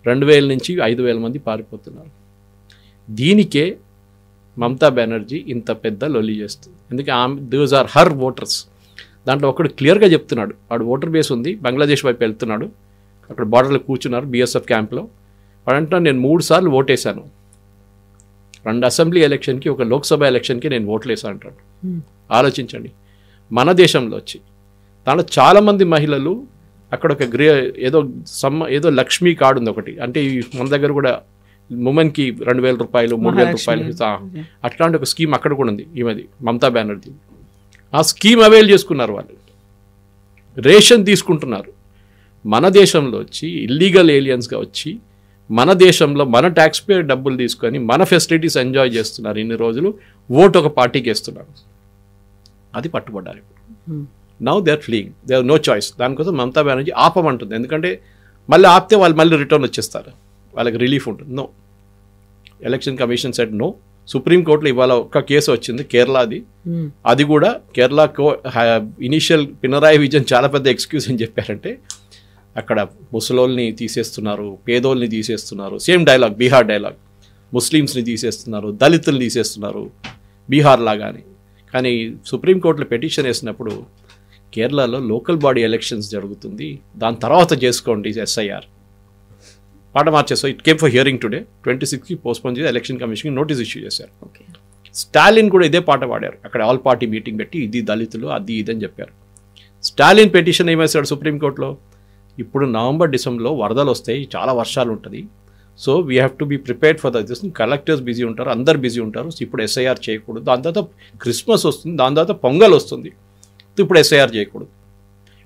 2000 నుంచి 5000 మంది పారిపోతున్నారు. దీనికే మమతా బెనర్జీ ఇంత పెద్ద లొల్లి చేస్తుంది. ఎందుకంటే దోస్ ఆర్ హర్ ఓటర్స్. దాంట్లో ఒకడు క్లియర్గా చెప్తున్నాడు, వాడు ఓటర్ బేస్ ఉంది, బంగ్లాదేశ్ వైపు వెళ్తున్నాడు, అక్కడ బార్డర్లో కూర్చున్నారు బిఎస్ఎఫ్ క్యాంప్లో. వాడంటే నేను 3 సార్లు ఓటేశాను, 2 అసెంబ్లీ ఎలక్షన్కి, ఒక లోక్సభ ఎలక్షన్కి నేను ఓట్లు వేసాను అంటాడు. ఆలోచించండి, మన దేశంలో వచ్చి. దాంట్లో చాలామంది మహిళలు అక్కడ ఒక ఏదో లక్ష్మీ కార్డు ఉంది ఒకటి, అంటే మన దగ్గర కూడా ఉమెన్కి 2000 రూపాయలు 3000 రూపాయలు అట్లాంటి ఒక స్కీమ్ అక్కడ కూడా ఉంది ఈమెది, మమతా బెనర్జీ. ఆ స్కీమ్ అవైల్ చేసుకున్నారు వాళ్ళు, రేషన్ తీసుకుంటున్నారు. మన దేశంలో వచ్చి ఇల్లీగల్ ఏలియన్స్గా వచ్చి మన దేశంలో మన ట్యాక్స్ పేర్ డబ్బులు తీసుకొని మన ఫెసిలిటీస్ ఎంజాయ్ చేస్తున్నారు. ఇన్ని రోజులు ఓటు ఒక పార్టీకి వేస్తున్నారు. అది పట్టుబడ్డారు. Now they are fleeing, they are no choice. దానికోసం మమతా బెనర్జీ ఆపమంటుంది. ఎందుకంటే మళ్ళీ ఆపితే వాళ్ళు మళ్ళీ రిటర్న్ వచ్చేస్తారు, వాళ్ళకి రిలీఫ్ ఉంటుంది. No, election commission said no. సుప్రీంకోర్టులో ఇవాళ ఒక కేసు వచ్చింది కేరళది. అది కూడా కేరళ ఇనిషియల్ పినరాయి విజయన్ చాలా పెద్ద ఎక్స్క్యూజ్ అని చెప్పారంటే, అక్కడ ముసలోల్ని తీసేస్తున్నారు, పేదోల్ని తీసేస్తున్నారు. Same dialogue, Bihar dialogue. ముస్లిమ్స్ని తీసేస్తున్నారు, దళితుల్ని తీసేస్తున్నారు, బీహార్ లాగానే. కానీ సుప్రీంకోర్టులో పిటిషన్ వేసినప్పుడు కేరళలో లోకల్ బాడీ ఎలక్షన్స్ జరుగుతుంది, దాని తర్వాత చేసుకోండి ఎస్ఐఆర్. పాట మార్చేస్తారు. It came for hearing today, 26కి పోస్ట్పోన్ చేసి ఎలక్షన్ కమిషన్కి నోటీస్ ఇష్యూ చేశారు. స్టాలిన్ కూడా ఇదే పాట పాడారు. అక్కడ ఆల్ పార్టీ మీటింగ్ పెట్టి ఇది దళితులు అది ఇదని చెప్పారు. స్టాలిన్ పిటిషన్ ఏమేశాడు సుప్రీంకోర్టులో, ఇప్పుడు నవంబర్ డిసెంబర్లో వరదలు వస్తాయి, చాలా వర్షాలు ఉంటుంది, so we have to be prepared for this. Collectors busy ఉంటారు, అందరు బిజీ ఉంటారు, ఇప్పుడు ఎస్ఐఆర్ చేయకూడదు. దాని తర్వాత క్రిస్మస్ వస్తుంది, దాని తర్వాత పొంగల్ వస్తుంది, ఇప్పుడు ఎస్ఐఆర్ చేయకూడదు.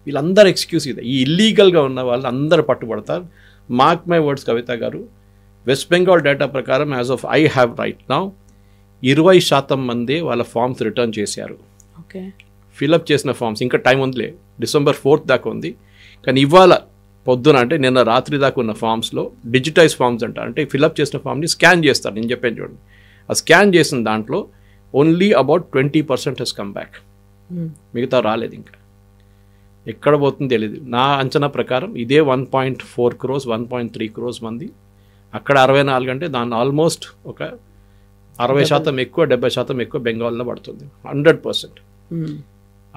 వీళ్ళందరూ ఎక్స్క్యూజ్ ఇదే. ఈ ఇల్లీగల్గా ఉన్న వాళ్ళు అందరూ పట్టుబడతారు. మార్క్ మై వర్డ్స్ కవిత గారు, వెస్ట్ బెంగాల్ డేటా ప్రకారం as of I have right now 20% మందే వాళ్ళ ఫామ్స్ రిటర్న్ చేశారు. ఫిలప్ చేసిన ఫామ్స్ ఇంకా టైం ఉందిలే, December 4th దాకా ఉంది. కానీ ఇవాళ పొద్దున అంటే నిన్న రాత్రి దాకా ఉన్న ఫామ్స్లో డిజిటైజ్ ఫామ్స్ అంట, అంటే ఫిలప్ చేసిన ఫామ్ని స్కాన్ చేస్తారు. నేను చెప్పాను చూడండి, ఆ స్కాన్ చేసిన దాంట్లో only about 20% he's come back, మిగతా రాలేదు. ఇంకా ఎక్కడ పోతుందో తెలియదు. నా అంచనా ప్రకారం ఇదే 1.4 crores 1.3 crores మంది, అక్కడ 64 అంటే దాన్ని ఆల్మోస్ట్ ఒక 60% ఎక్కువ 70% ఎక్కువ బెంగాల్లో పడుతుంది. 100%.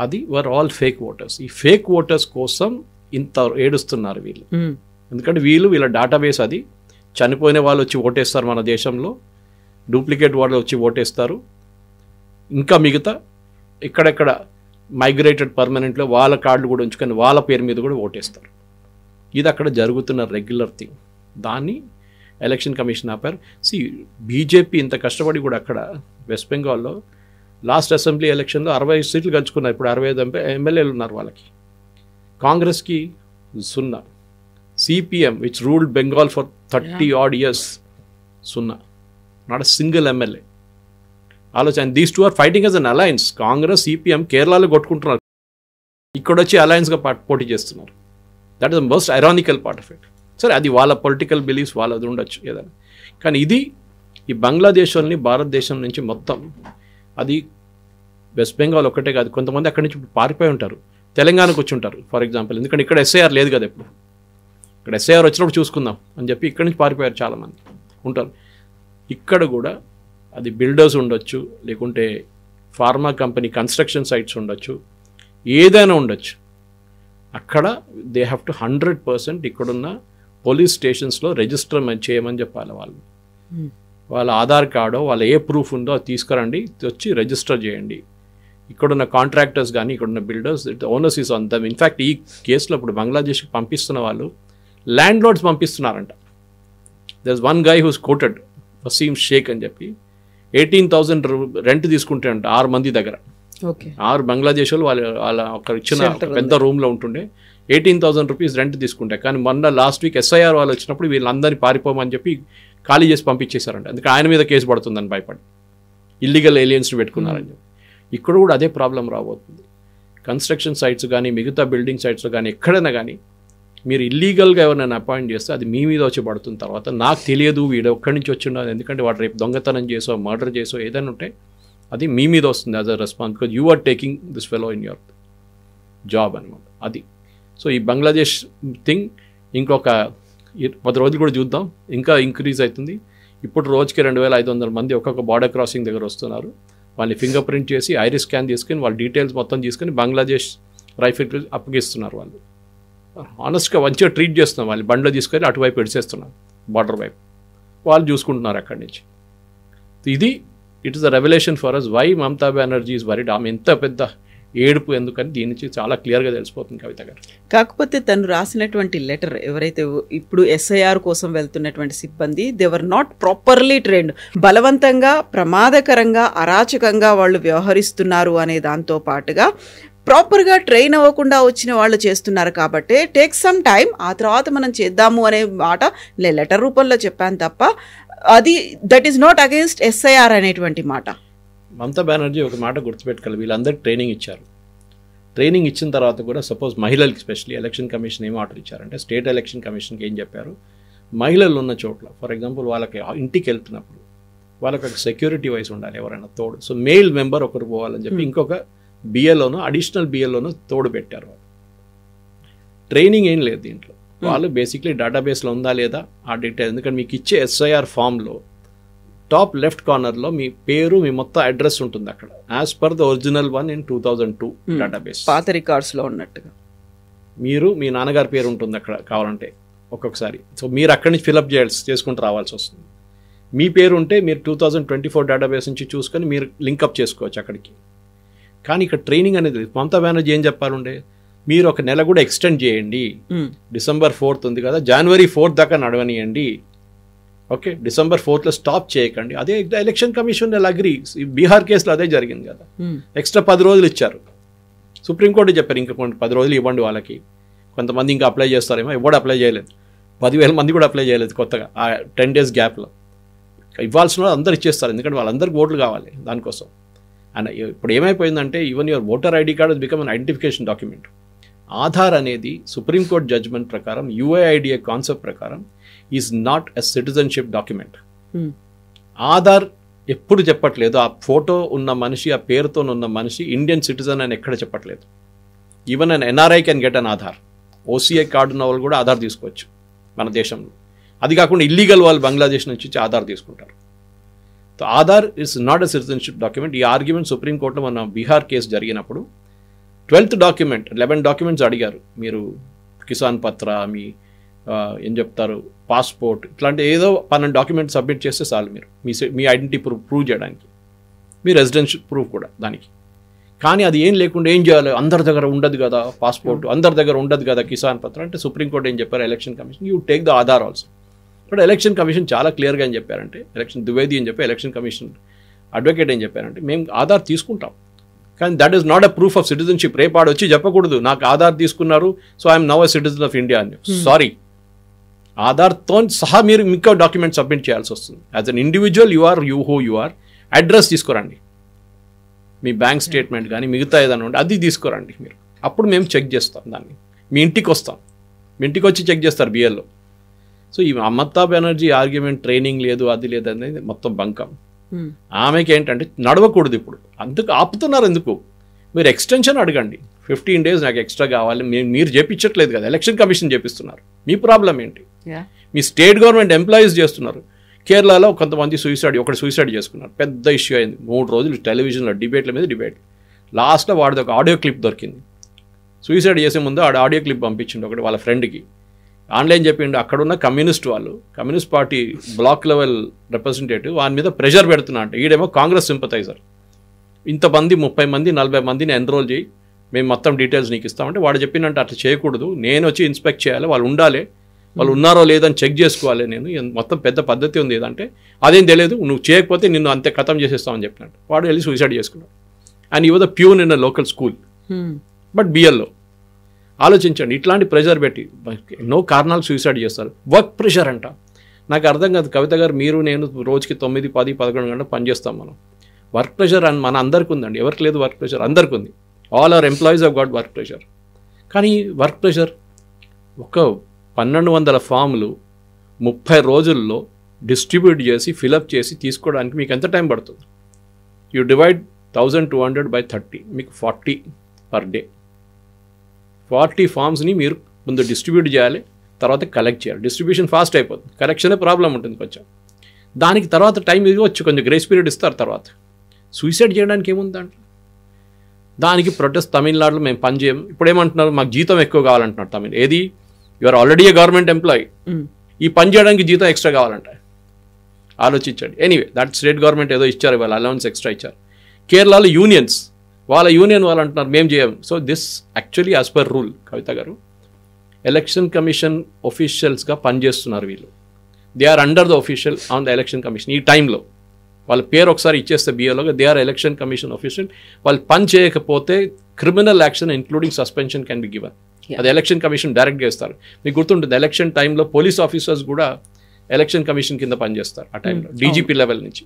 అది వర్ ఆల్ ఫేక్ ఓటర్స్. ఈ ఫేక్ ఓటర్స్ కోసం ఇంత ఏడుస్తున్నారు వీళ్ళు. ఎందుకంటే వీళ్ళ డేటాబేస్ అది, చనిపోయిన వాళ్ళు వచ్చి ఓటేస్తారు మన దేశంలో, డూప్లికేట్ వాళ్ళు వచ్చి ఓటేస్తారు, ఇంకా మిగతా ఇక్కడెక్కడ మైగ్రేటెడ్ పర్మనెంట్లో వాళ్ళ కార్డులు కూడా ఉంచుకొని వాళ్ళ పేరు మీద కూడా ఓటేస్తారు. ఇది అక్కడ జరుగుతున్న రెగ్యులర్ థింగ్. దాన్ని ఎలక్షన్ కమిషన్ ఆపారు. బీజేపీ ఇంత కష్టపడి కూడా అక్కడ వెస్ట్ బెంగాల్లో లాస్ట్ అసెంబ్లీ ఎలక్షన్లో 60 సీట్లు గెలుచుకున్నారు. ఇప్పుడు 65 ఎమ్మెల్యేలు ఉన్నారు వాళ్ళకి. కాంగ్రెస్కి 0. CPM which ruled Bengal for 30 odd years 0. Not a single MLA. ఆలోచన. These two are fighting as an alliance. Congress CPM కేరళలో కొట్టుకుంటున్నారు, ఇక్కడ వచ్చి అలయన్స్గా పోటీ చేస్తున్నారు. That is the most ironical part of it. సరే, అది వాళ్ళ పొలిటికల్ బిలీఫ్స్ వాళ్ళది ఉండొచ్చు ఏదైనా, కానీ ఇది ఈ బంగ్లాదేశ్ని భారతదేశం నుంచి మొత్తం, అది వెస్ట్ బెంగాల్ ఒక్కటే కాదు, కొంతమంది అక్కడి నుంచి పారిపోయి ఉంటారు, తెలంగాణకు వచ్చి ఉంటారు ఫర్ ఎగ్జాంపుల్. ఎందుకంటే ఇక్కడ ఎస్ఐఆర్ లేదు కదా, ఎప్పుడు ఇక్కడ ఎస్ఐఆర్ వచ్చినప్పుడు చూసుకుందాం అని చెప్పి ఇక్కడి నుంచి పారిపోయారు చాలామంది ఉంటారు. ఇక్కడ కూడా అది బిల్డర్స్ ఉండొచ్చు, లేకుంటే ఫార్మా కంపెనీ కన్స్ట్రక్షన్ సైట్స్ ఉండొచ్చు, ఏదైనా ఉండొచ్చు. అక్కడ దే హ్యావ్ టు 100% ఇక్కడున్న పోలీస్ స్టేషన్స్లో రిజిస్టర్ చేయమని చెప్పాలి వాళ్ళు. వాళ్ళ ఆధార్ కార్డో వాళ్ళ ఏ ప్రూఫ్ ఉందో అది తీసుకురండి, వచ్చి రిజిస్టర్ చేయండి. ఇక్కడున్న కాంట్రాక్టర్స్ కానీ ఇక్కడున్న builders owners is on them. In fact ఈ కేసులో ఇప్పుడు బంగ్లాదేశ్కి పంపిస్తున్న వాళ్ళు ల్యాండ్ లార్డ్స్ పంపిస్తున్నారంట. There is one guy who's quoted, Waseem Sheikh అని చెప్పి 18,000 రెంట్ తీసుకుంటారంట 6 మంది దగ్గర. 6 బంగ్లాదేశ్ వాళ్ళ ఒక ఇచ్చిన పెద్ద రూమ్లో ఉంటుండే 18,000 రూపీస్ రెంట్ తీసుకుంటారు. కానీ మొన్న లాస్ట్ వీక్ ఎస్ఐఆర్ వాళ్ళు వచ్చినప్పుడు వీళ్ళందరినీ పారిపోమని చెప్పి ఖాళీ చేసి పంపించేశారంట. అందుకే ఆయన మీద కేసు పడుతుందని భయపడి ఇల్లీగల్ ఏలియన్స్ని పెట్టుకున్నారని చెప్పి. ఇక్కడ కూడా అదే ప్రాబ్లం రాబోతుంది. కన్స్ట్రక్షన్ సైట్స్ కానీ మిగతా బిల్డింగ్ సైట్స్లో కానీ ఎక్కడైనా కానీ మీరు ఇల్లీగల్గా ఎవరైనా అపాయింట్ చేస్తే అది మీ మీద వచ్చి పడుతున్న తర్వాత నాకు తెలియదు వీడు ఎక్కడి నుంచి వచ్చి ఉండదు, ఎందుకంటే వాడు రేపు దొంగతనం చేసో మర్డర్ చేసో ఏదైనా ఉంటే అది మీ మీద వస్తుంది as a response, because you are taking this fellow in your job అనమాట. అది సో ఈ బంగ్లాదేశ్ థింగ్ ఇంకొక 10 రోజులు కూడా చూద్దాం, ఇంకా ఇంక్రీజ్ అవుతుంది. ఇప్పుడు రోజుకి 2,500 మంది ఒక్కొక్క బార్డర్ క్రాసింగ్ దగ్గర వస్తున్నారు. వాళ్ళని ఫింగర్ ప్రింట్ చేసి ఐరిస్ స్కాన్ తీసుకొని వాళ్ళ డీటెయిల్స్ మొత్తం తీసుకొని బంగ్లాదేశ్ రైఫిల్ అప్పగిస్తున్నారు. వాళ్ళు ఆనెస్ట్గా మంచిగా ట్రీట్ చేస్తున్నారు. వాళ్ళు బండ్లో తీసుకొని అటువైపు విడిసేస్తున్నారు, బార్డర్ వైపు వాళ్ళు చూసుకుంటున్నారు అక్కడి నుంచి. ఇది it is a revolution for us why Mamata Banerjee is worried. ఆమె ఎంత పెద్ద ఏడుపు ఎందుకని దీని నుంచి చాలా క్లియర్గా తెలిసిపోతుంది కవిత గారు. కాకపోతే తను రాసినటువంటి లెటర్ ఎవరైతే ఇప్పుడు ఎస్ఐఆర్ కోసం వెళ్తున్నటువంటి సిబ్బంది దేవర్ నాట్ ప్రాపర్లీ ట్రైన్డ్, బలవంతంగా ప్రమాదకరంగా అరాచకంగా వాళ్ళు వ్యవహరిస్తున్నారు అనే దాంతో పాటుగా ప్రాపర్గా ట్రైన్ అవ్వకుండా వచ్చిన వాళ్ళు చేస్తున్నారు కాబట్టి టేక్ సమ్ టైం, ఆ తర్వాత మనం చేద్దాము అనే మాట లెటర్ రూపంలో చెప్పాను తప్ప అది that is not against SIR అనేటువంటి మాట. మమతా బెనర్జీ ఒక మాట గుర్తుపెట్టుకోవాలి, వీళ్ళందరికీ ట్రైనింగ్ ఇచ్చారు. ట్రైనింగ్ ఇచ్చిన తర్వాత కూడా సపోజ్ మహిళలకి స్పెషల్లీ ఎలక్షన్ కమిషన్ ఏం ఆర్డర్ ఇచ్చారంటే స్టేట్ ఎలక్షన్ కమిషన్కి ఏం చెప్పారు, మహిళలు ఉన్న చోట్ల ఫర్ ఎగ్జాంపుల్ వాళ్ళకి ఇంటికి వెళ్తున్నప్పుడు వాళ్ళకి ఒక సెక్యూరిటీ వైస్ ఉండాలి ఎవరైనా తోడు. సో మెయిల్ మెంబర్ ఒకరు పోవాలని చెప్పి ఇంకొక బిఎల్ఓనో అడిషనల్ బిఎల్ఓనో తోడు పెట్టారు. వాళ్ళు ట్రైనింగ్ ఏం లేదు దీంట్లో, వాళ్ళు బేసిక్లీ డేటాబేస్లో ఉందా లేదా ఆ డీటెయిల్, ఎందుకంటే మీకు ఇచ్చే ఎస్ఐఆర్ ఫామ్లో టాప్ లెఫ్ట్ కార్నర్లో మీ పేరు మీ మొత్తం అడ్రస్ ఉంటుంది అక్కడ as per the original one in 2002 database, పాత రికార్డ్స్లో ఉన్నట్టుగా మీరు మీ నాన్నగారి పేరు ఉంటుంది అక్కడ కావాలంటే ఒక్కొక్కసారి. సో మీరు అక్కడి నుంచి ఫిలప్ చేసుకుంటూ రావాల్సి వస్తుంది. మీ పేరు ఉంటే మీరు 2024 డేటాబేస్ నుంచి చూసుకొని మీరు లింకప్ చేసుకోవచ్చు అక్కడికి. కానీ ఇక్కడ ట్రైనింగ్ అనేది మమతా బెనర్జీ ఏం చెప్పాలంటే మీరు ఒక నెల కూడా ఎక్స్టెండ్ చేయండి, December 4th ఉంది కదా, January 4th దాకా నడవనియండి, ఓకే, December 4th స్టాప్ చేయకండి. అదే ఎలక్షన్ కమిషన్ అగ్రీ. బీహార్ కేసులో అదే జరిగింది కదా, ఎక్స్ట్రా 10 రోజులు ఇచ్చారు. సుప్రీంకోర్టు చెప్పారు ఇంకా 10 రోజులు ఇవ్వండి వాళ్ళకి, కొంతమంది ఇంకా అప్లై చేస్తారేమో, ఎవడు అప్లై చేయలేదు, 10,000 మంది కూడా అప్లై చేయలేదు కొత్తగా ఆ 10 days గ్యాప్లో. ఇవ్వాల్సిన వాళ్ళు అందరు ఇచ్చేస్తారు, ఎందుకంటే వాళ్ళందరికీ ఓట్లు కావాలి దానికోసం. అండ్ ఇప్పుడు ఏమైపోయిందంటే even your voter ID card is become an identification document. Aadhaar అనేది సుప్రీంకోర్టు జడ్జ్మెంట్ ప్రకారం యుఐఐడిఏ కాన్సెప్ట్ ప్రకారం is not a citizenship document. Aadhaar ఎప్పుడు చెప్పట్లేదు ఆ ఫోటో ఉన్న మనిషి ఆ పేరుతో ఉన్న మనిషి ఇండియన్ సిటిజన్ అని ఎక్కడ చెప్పట్లేదు. Even an NRI can get an Aadhaar, OCI card ఉన్న వాళ్ళు కూడా ఆధార్ తీసుకోవచ్చు మన దేశంలో. అది కాకుండా ఇల్లీగల్ వాళ్ళు బంగ్లాదేశ్ నుంచి ఆధార్ తీసుకుంటారు. So Aadhaar is not a citizenship document. ఈ ఆర్గ్యుమెంట్ సుప్రీంకోర్టులో మన బీహార్ కేసు జరిగినప్పుడు 12th డాక్యుమెంట్ 11 డాక్యుమెంట్స్ అడిగారు. మీరు కిసాన్ పత్ర, మీ ఏం చెప్తారు పాస్పోర్ట్, ఇట్లాంటి ఏదో 12 డాక్యుమెంట్ సబ్మిట్ చేస్తే చాలు మీరు మీ ఐడెంటిటీ ప్రూవ్ చేయడానికి, మీ రెసిడెన్షియల్ ప్రూఫ్ కూడా దానికి. కానీ అది ఏం లేకుండా ఏం చేయాలి, అందరి దగ్గర ఉండదు కదా పాస్పోర్ట్, అందరి దగ్గర ఉండదు కదా కిసాన్ పత్ర అంటే సుప్రీంకోర్టు ఏం చెప్పారు, election commission you take the Aadhaar also. But election commission చాలా క్లియర్గా ఏం చెప్పారంటే, ద్వివేది అని చెప్పి ఎలక్షన్ కమిషన్ అడ్వకేట్ ఏం చెప్పారంటే, మేము ఆధార్ తీసుకుంటాం కానీ that is not a proof of సిటిజన్షిప్. రేపాడు వచ్చి చెప్పకూడదు నాకు ఆధార్ తీసుకున్నారు so I'm now a citizen of India అని. సారీ, ఆధార్తో సహా మీరు ఇంకా డాక్యుమెంట్ సబ్మిట్ చేయాల్సి వస్తుంది. As an individual you are address తీసుకురండి, మీ బ్యాంక్ స్టేట్మెంట్ కానీ మిగతా ఏదైనా ఉంటే అది తీసుకురండి మీరు, అప్పుడు మేము చెక్ చేస్తాం దాన్ని, మీ ఇంటికి వస్తాం, మీ ఇంటికి వచ్చి చెక్ చేస్తారు బిఎల్లో. సో ఈ మమతా బెనర్జీ ఆర్గ్యుమెంట్ ట్రైనింగ్ లేదు అది లేదు అనేది మొత్తం బంకం. ఆమెకి ఏంటంటే నడవకూడదు, ఇప్పుడు అందుకు ఆపుతున్నారు. ఎందుకు మీరు ఎక్స్టెన్షన్ అడగండి, 15 days నాకు ఎక్స్ట్రా కావాలి, మీరు చేపించట్లేదు కదా, ఎలక్షన్ కమిషన్ చేపిస్తున్నారు. మీ ప్రాబ్లం ఏంటి? మీ స్టేట్ గవర్నమెంట్ ఎంప్లాయీస్ చేస్తున్నారు. కేరళలో కొంతమంది ఒకటి సూసైడ్ చేసుకున్నారు, పెద్ద ఇష్యూ అయింది. 3 రోజులు టెలివిజన్లో డిబేట్ల మీద డిబేట్. లాస్ట్లో వాడిది ఒక ఆడియో క్లిప్ దొరికింది. సూసైడ్ చేసే ముందు ఆడియో క్లిప్ పంపించిండు ఒకటి వాళ్ళ ఫ్రెండ్కి, ఆన్లైన్ చెప్పిండు. అక్కడున్న communist party block level representative వాని మీద ప్రెషర్ పెడుతున్నా అంటే, ఈడేమో కాంగ్రెస్ సింపథైజర్, ఇంతమంది 30 మంది 40 మందిని ఎన్రోల్ చేయి, మేము మొత్తం డీటెయిల్స్ నీకు ఇస్తామంటే వాడు చెప్పినంటే అట్లా చేయకూడదు, నేను వచ్చి ఇన్స్పెక్ట్ చేయాలి, వాళ్ళు ఉండాలి, వాళ్ళు ఉన్నారో లేదని చెక్ చేసుకోవాలి, నేను మొత్తం పెద్ద పద్ధతి ఉంది ఏదంటే అదేం తెలియదు, నువ్వు చేయకపోతే నిన్ను అంతే ఖతం చేసేస్తామని చెప్పినట్టు వాడు వెళ్ళి సూసైడ్ చేసుకున్నాడు. And he was the peon in a local school, but బిఎల్లో. ఆలోచించండి, ఇట్లాంటి ప్రెషర్ పెట్టి ఎన్నో కారణాలు సూసైడ్ చేస్తారు. వర్క్ ప్రెషర్ అంట, నాకు అర్థం కాదు కవిత గారు, మీరు నేను రోజుకి 9, 10, 11 గంటలు పనిచేస్తాం మనం. వర్క్ ప్రెషర్ అని మన అందరికి ఉందండి, ఎవరికి లేదు వర్క్ ప్రెషర్, అందరికి ఉంది. All our employees have got work pressure. కానీ వర్క్ ప్రెషర్ ఒక 1200 ఫామ్లు 30 రోజుల్లో డిస్ట్రిబ్యూట్ చేసి ఫిలప్ చేసి తీసుకోవడానికి మీకు ఎంత టైం పడుతుంది? యూ డివైడ్ 1200 by 30, మీకు 40 పర్ డే. 40 ఫామ్స్ని మీరు ముందు డిస్ట్రిబ్యూట్ చేయాలి, తర్వాత కలెక్ట్ చేయాలి. డిస్ట్రిబ్యూషన్ ఫాస్ట్ అయిపోతుంది, కలెక్షనే ప్రాబ్లం ఉంటుంది కొంచెం. దానికి తర్వాత టైం ఇవ్వచ్చు, కొంచెం గ్రేస్ పీరియడ్ ఇస్తారు. తర్వాత సూసైడ్ చేయడానికి ఏముందంటే దానికి ప్రొటెస్ట్. తమిళనాడులో మేము పని చేయం, ఇప్పుడు ఏమంటున్నారు, మాకు జీతం ఎక్కువ కావాలంటున్నారు తమిళ. ఏది, you're already a government employee, ఈ పని చేయడానికి జీతం ఎక్స్ట్రా కావాలంట. ఆలోచించండి. ఎనీవే, దట్ స్టేట్ గవర్నమెంట్ ఏదో ఇచ్చారు, వాళ్ళ అలవెన్స్ ఎక్స్ట్రా ఇచ్చారు. కేరళలో యూనియన్స్, వాళ్ళ యూనియన్ వాళ్ళు అంటున్నారు మేము చేయం. So this actually as per rule, Kavitha గారు, ఎలక్షన్ కమిషన్ ఒఫీషియల్స్గా పనిచేస్తున్నారు వీళ్ళు. They are under the official on the election commission. ఈ టైంలో వాళ్ళ పేరు ఒకసారి ఇచ్చేస్తే బిఏలోగా they are election commission official. వాళ్ళు పని చేయకపోతే criminal action including suspension can be given. అది ఎలక్షన్ కమిషన్ డైరెక్ట్గా ఇస్తారు. మీకు గుర్తుంటుంది, ఎలక్షన్ టైంలో పోలీస్ ఆఫీసర్స్ కూడా ఎలక్షన్ కమిషన్ కింద పనిచేస్తారు ఆ టైంలో, డీజీపీ లెవెల్ నుంచి.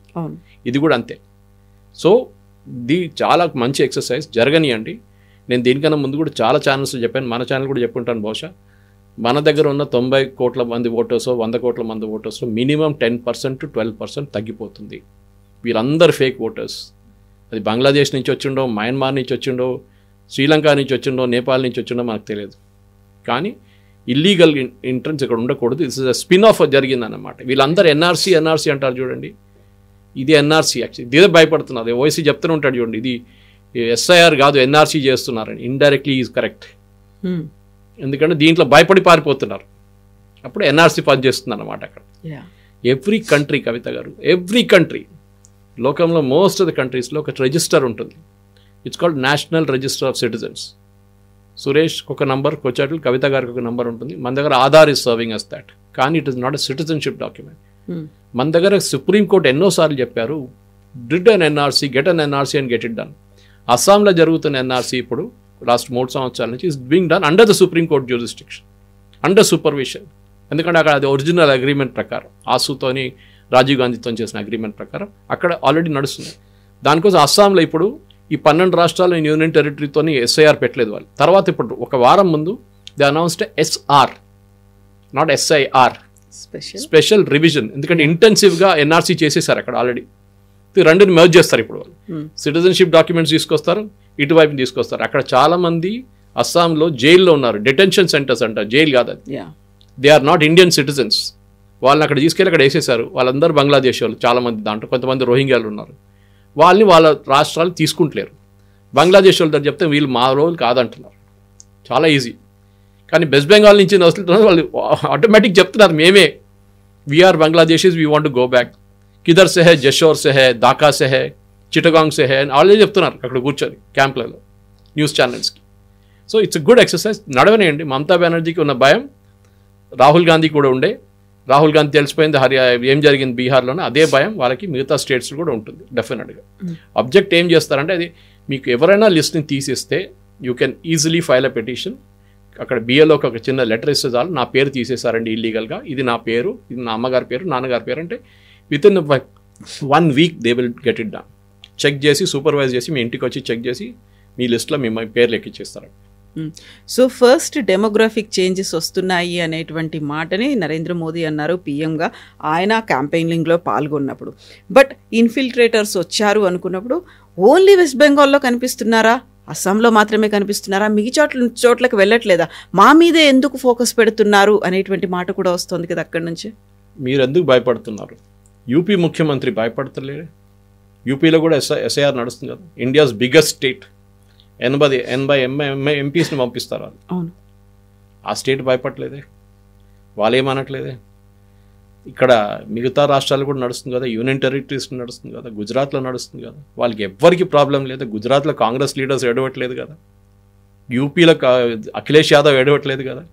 ఇది కూడా అంతే. సో చాలా మంచి ఎక్సర్సైజ్ జరగనియండి. నేను దీనికన్నా ముందు కూడా చాలా ఛానల్స్ చెప్పాను, మన ఛానల్ కూడా చెప్పుంటాను బహుశా. మన దగ్గర ఉన్న 90 కోట్ల మంది ఓటర్స్, 100 కోట్ల మంది ఓటర్స్లో మినిమం 10% to 12% తగ్గిపోతుంది. వీళ్ళందరూ ఫేక్ ఓటర్స్. అది బంగ్లాదేశ్ నుంచి వచ్చిండో, మయన్మార్ నుంచి వచ్చిండో, శ్రీలంక నుంచి వచ్చిండో, నేపాల్ నుంచి వచ్చిండో మనకు తెలియదు. కానీ ఇల్లీగల్ ఎంట్రన్స్ ఇక్కడ ఉండకూడదు. This is a spin off జరిగిందన్నమాట. వీళ్ళందరూ ఎన్ఆర్సీ అంటారు చూడండి, ఇది ఎన్ఆర్సీ. యాక్చువల్లీ ఇదే భయపడుతున్నారు. ఓవైసీ చెప్తూనే ఉంటాడు చూడండి, ఇది ఎస్ఐఆర్ కాదు ఎన్ఆర్సీ చేస్తున్నారని. Indirectly is correct. ఎందుకంటే దీంట్లో భయపడి పారిపోతున్నారు. అప్పుడు ఎన్ఆర్సీ పనిచేస్తుంది అన్నమాట అక్కడ. ఎవ్రీ కంట్రీ, కవిత గారు, ఎవ్రీ కంట్రీ, లోకంలో మోస్ట్ ఆఫ్ ద కంట్రీస్లో ఒక రిజిస్టర్ ఉంటుంది. It's called national register of citizens. Suresh ఒక నంబర్, కొచ్చాట్లు కవిత గారికి ఒక నంబర్ ఉంటుంది. మన దగ్గర Aadhaar is serving as that. కానీ it is not a citizenship document. మన దగ్గర సుప్రీంకోర్టు ఎన్నోసార్లు చెప్పారు, did an NRC, get an NRC and get it done. అస్సాంలో జరుగుతున్న ఎన్ఆర్సీ ఇప్పుడు లాస్ట్ 3 సంవత్సరాల నుంచి is being done under the supreme court jurisdiction, under supervision. ఎందుకంటే అక్కడ అది ఒరిజినల్ అగ్రిమెంట్ ప్రకారం, ఆసుతోని రాజీవ్ గాంధీతో చేసిన అగ్రిమెంట్ ప్రకారం అక్కడ ఆల్రెడీ నడుస్తుంది. దానికోసం అస్సాంలో ఇప్పుడు ఈ 12 రాష్ట్రాలు యూనియన్ టెరిటరీతోని ఎస్ఐఆర్ పెట్టలేదు వాళ్ళు. తర్వాత ఇప్పుడు ఒక వారం ముందు they announced SR, not SIR, special revision. ఎందుకంటే ఇంటెన్సివ్గా ఎన్ఆర్సీ చేసేసారు అక్కడ ఆల్రెడీ. రెండుని మెర్జ్ చేస్తారు ఇప్పుడు వాళ్ళు. సిటిజన్షిప్ డాక్యుమెంట్స్ తీసుకొస్తారు, ఇటువైపు తీసుకొస్తారు. అక్కడ చాలా మంది అస్సాంలో జైల్లో ఉన్నారు, డిటెన్షన్ సెంటర్స్ అంటారు, జైలు కాదు అది. They are not Indian citizens. వాళ్ళని అక్కడ తీసుకెళ్ళి అక్కడ వేసేసారు. వాళ్ళందరూ బంగ్లాదేశ్ వాళ్ళు, చాలామంది, దాంట్లో కొంతమంది రోహింగ్యాలు ఉన్నారు. వాళ్ళని వాళ్ళ రాష్ట్రాలు తీసుకుంటలేరు. బంగ్లాదేశ్ వాళ్ళ దగ్గర చెప్తే వీళ్ళు మా రోజులు కాదంటున్నారు. చాలా ఈజీ. కానీ వెస్ట్ బెంగాల్ నుంచి వస్తున్నారు వాళ్ళు, ఆటోమేటిక్ చెప్తున్నారు మేమే, we're Bangladeshis, we want to go back. కిదర్ సే హై, జషోర్ సే హై, ఢాకా సే హై, చిటగాంగ్ సే హై అని వాళ్ళే చెప్తున్నారు అక్కడ కూర్చొని క్యాంప్లలో, న్యూస్ ఛానల్స్కి. So it's good exercise. నడవనేయండి. మమతా బెనర్జీకి ఉన్న భయం రాహుల్ గాంధీ కూడా ఉండే. రాహుల్ గాంధీ తెలిసిపోయింది ఏం జరిగింది బీహార్లోనే, అదే భయం వాళ్ళకి మిగతా స్టేట్స్ కూడా ఉంటుంది డెఫినెట్గా. అబ్జెక్ట్ ఏం చేస్తారంటే, అది మీకు ఎవరైనా లిస్ట్ని తీసేస్తే you can easily file a petition. అక్కడ బిఏలోకి ఒక చిన్న లెటర్ ఇస్తే చాలు, నా పేరు తీసేశారండి ఇల్లీగల్గా, ఇది నా పేరు, ఇది నా అమ్మగారి పేరు, నాన్నగారి పేరు అంటే within 1 week they will get it done. Check చేసి, సూపర్వైజ్ చేసి, మీ ఇంటికి వచ్చి చెక్ చేసి మీ లిస్ట్లో మీ పేర్లు ఎక్కిచ్చేస్తారు. సో ఫస్ట్ డెమోగ్రాఫిక్ చేంజెస్ వస్తున్నాయి అనేటువంటి మాటని నరేంద్ర మోదీ అన్నారు పిఎంగా, ఆయన క్యాంపెయినింగ్లో పాల్గొన్నప్పుడు. బట్ ఇన్ఫిల్ట్రేటర్స్ వచ్చారు అనుకున్నప్పుడు ఓన్లీ వెస్ట్ బెంగాల్లో కనిపిస్తున్నారా, అస్సాంలో మాత్రమే కనిపిస్తున్నారా, మిగతా చోట్లకి వెళ్ళట్లేదా, మా మీదే ఎందుకు ఫోకస్ పెడుతున్నారు అనేటువంటి మాట కూడా వస్తుంది కదా అక్కడి నుంచి. మీరు ఎందుకు భయపడుతున్నారు? యూపీ ముఖ్యమంత్రి భయపడతలేరు. యూపీలో కూడా ఎస్ఐఆర్ నడుస్తుంది కదా, ఇండియాస్ బిగ్గెస్ట్ స్టేట్. 80 ఎంపీస్ని పంపిస్తారు వాళ్ళు. అవును, ఆ స్టేట్ భయపడలేదే, వాళ్ళేమనట్లేదే. ఇక్కడ మిగతా రాష్ట్రాలు కూడా నడుస్తుంది కదా, యూనియన్ టెరిటరీస్ నడుస్తుంది కదా, గుజరాత్లో నడుస్తుంది కదా, వాళ్ళకి ఎవ్వరికి ప్రాబ్లం లేదు. గుజరాత్లో కాంగ్రెస్ లీడర్స్ ఏడవట్లేదు కదా, యూపీలో అఖిలేష్ యాదవ్ ఏడవట్లేదు కదా.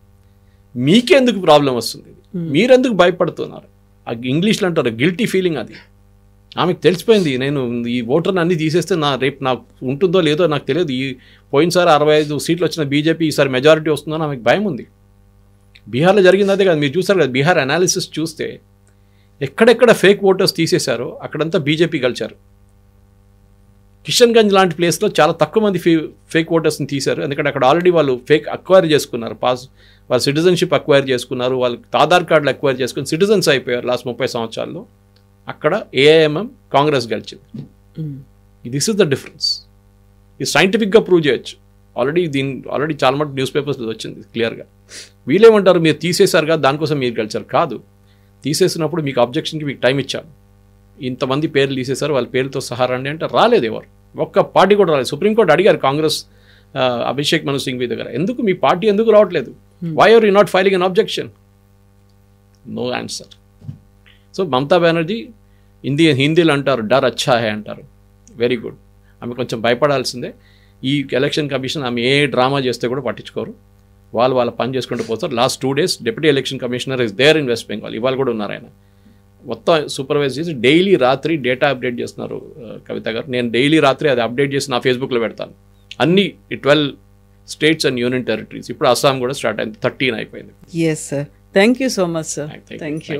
మీకెందుకు ప్రాబ్లం వస్తుంది? మీరెందుకు భయపడుతున్నారు? ఆ ఇంగ్లీష్లో అంటారు గిల్టీ ఫీలింగ్. అది ఆమెకు తెలిసిపోయింది, నేను ఈ ఓటర్ని అన్నీ తీసేస్తే రేపు నాకు ఉంటుందో లేదో నాకు తెలియదు. పోయినసారి 65 సీట్లు వచ్చిన బీజేపీ ఈసారి మెజారిటీ వస్తుందని ఆమెకు భయం ఉంది. బీహార్లో జరిగింది అదే కదా, మీరు చూసారు కదా, బీహార్ అనాలిసిస్ చూస్తే ఎక్కడెక్కడ ఫేక్ ఓటర్స్ తీసేశారో అక్కడంతా బీజేపీ గెలిచారు. కిషన్గంజ్ లాంటి ప్లేస్లో చాలా తక్కువ మంది ఫేక్ ఓటర్స్ని తీశారు. ఎందుకంటే అక్కడ ఆల్రెడీ వాళ్ళు ఫేక్ అక్వైర్ చేసుకున్నారు, వాళ్ళు సిటిజన్షిప్ అక్వైర్ చేసుకున్నారు, వాళ్ళు ఆధార్ కార్డులు అక్వైర్ చేసుకుని సిటిజన్స్ అయిపోయారు లాస్ట్ 30 సంవత్సరాల్లో. అక్కడ ఏఐఎంఎం కాంగ్రెస్ గెలిచింది. This is the difference. ఇది సైంటిఫిక్గా ప్రూవ్ చేయొచ్చు. ఆల్రెడీ చాలా మటు న్యూస్ పేపర్స్లో వచ్చింది క్లియర్గా. వీళ్ళేమంటారు, మీరు తీసేశారుగా దానికోసం మీరు గెలిచారు. కాదు, తీసేసినప్పుడు మీకు అబ్జెక్షన్కి మీకు టైం ఇచ్చాను. ఇంతమంది పేర్లు తీసేశారు, వాళ్ళ పేర్లతో సహా రండి అంటే రాలేదు. ఎవరు ఒక్క పార్టీ కూడా రాలేదు. సుప్రీంకోర్టు అడిగారు కాంగ్రెస్ అభిషేక్ మను సింఘ్వి దగ్గర, ఎందుకు మీ పార్టీ ఎందుకు రావట్లేదు, why are you not filing an objection? No answer. So Mamata Banerjee హిందీలో అంటారు డర్ అచ్చా హై అంటారు, వెరీ గుడ్. ఆమె కొంచెం భయపడాల్సిందే. ఈ ఎలక్షన్ కమిషన్ ఆమె ఏ డ్రామా చేస్తే కూడా పట్టించుకోరు, వాళ్ళ పని చేసుకుంటూ పోతారు. Last 2 days deputy election commissioner is there in West Bengal. ఇవాళ కూడా ఉన్నారు ఆయన. మొత్తం సూపర్వైజ్ చేసి డైలీ రాత్రి డేటా అప్డేట్ చేస్తున్నారు కవిత గారు. నేను డైలీ రాత్రి అది అప్డేట్ చేసి నా ఫేస్బుక్లో పెడతాను. అన్ని 12 states and union territories. ఇప్పుడు అస్సాం కూడా స్టార్ట్ అయింది, 13 అయిపోయింది. Yes sir, thank you so much sir. Thank you.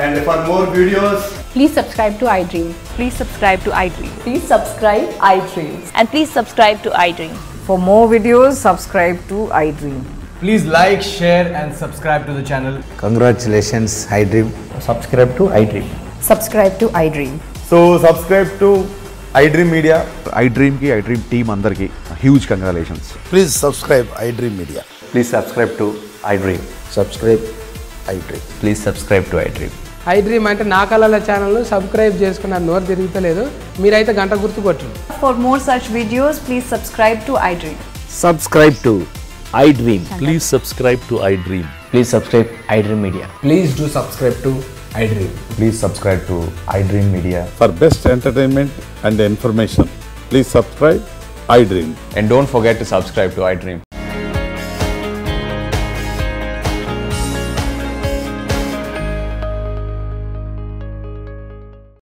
And for more videos, Please subscribe to iDream. Please subscribe to iDream. Please subscribe iDream. And please subscribe to iDream. For more videos, subscribe to iDream. please like, share and subscribe to the channel. Congratulations, iDream. Subscribe to iDream. Subscribe to iDream. So subscribe to iDream Media. iDream ki iDream team andarki huge congratulations. Please subscribe iDream Media. Please subscribe to iDream. Subscribe iDream. Please subscribe to iDream. iDream అంటే నా కళల channel subscribe చేసుకున్న నోరు తిరుగుతలేదు, మీరైతే గంట గుర్తు కొట్టండి. For more such videos, please subscribe to iDream. Subscribe to iDream. Please subscribe to iDream. Please subscribe iDream Media. Please do subscribe to iDream. Please subscribe to iDream Media. For best entertainment and information, please subscribe iDream. And don't forget to subscribe to iDream.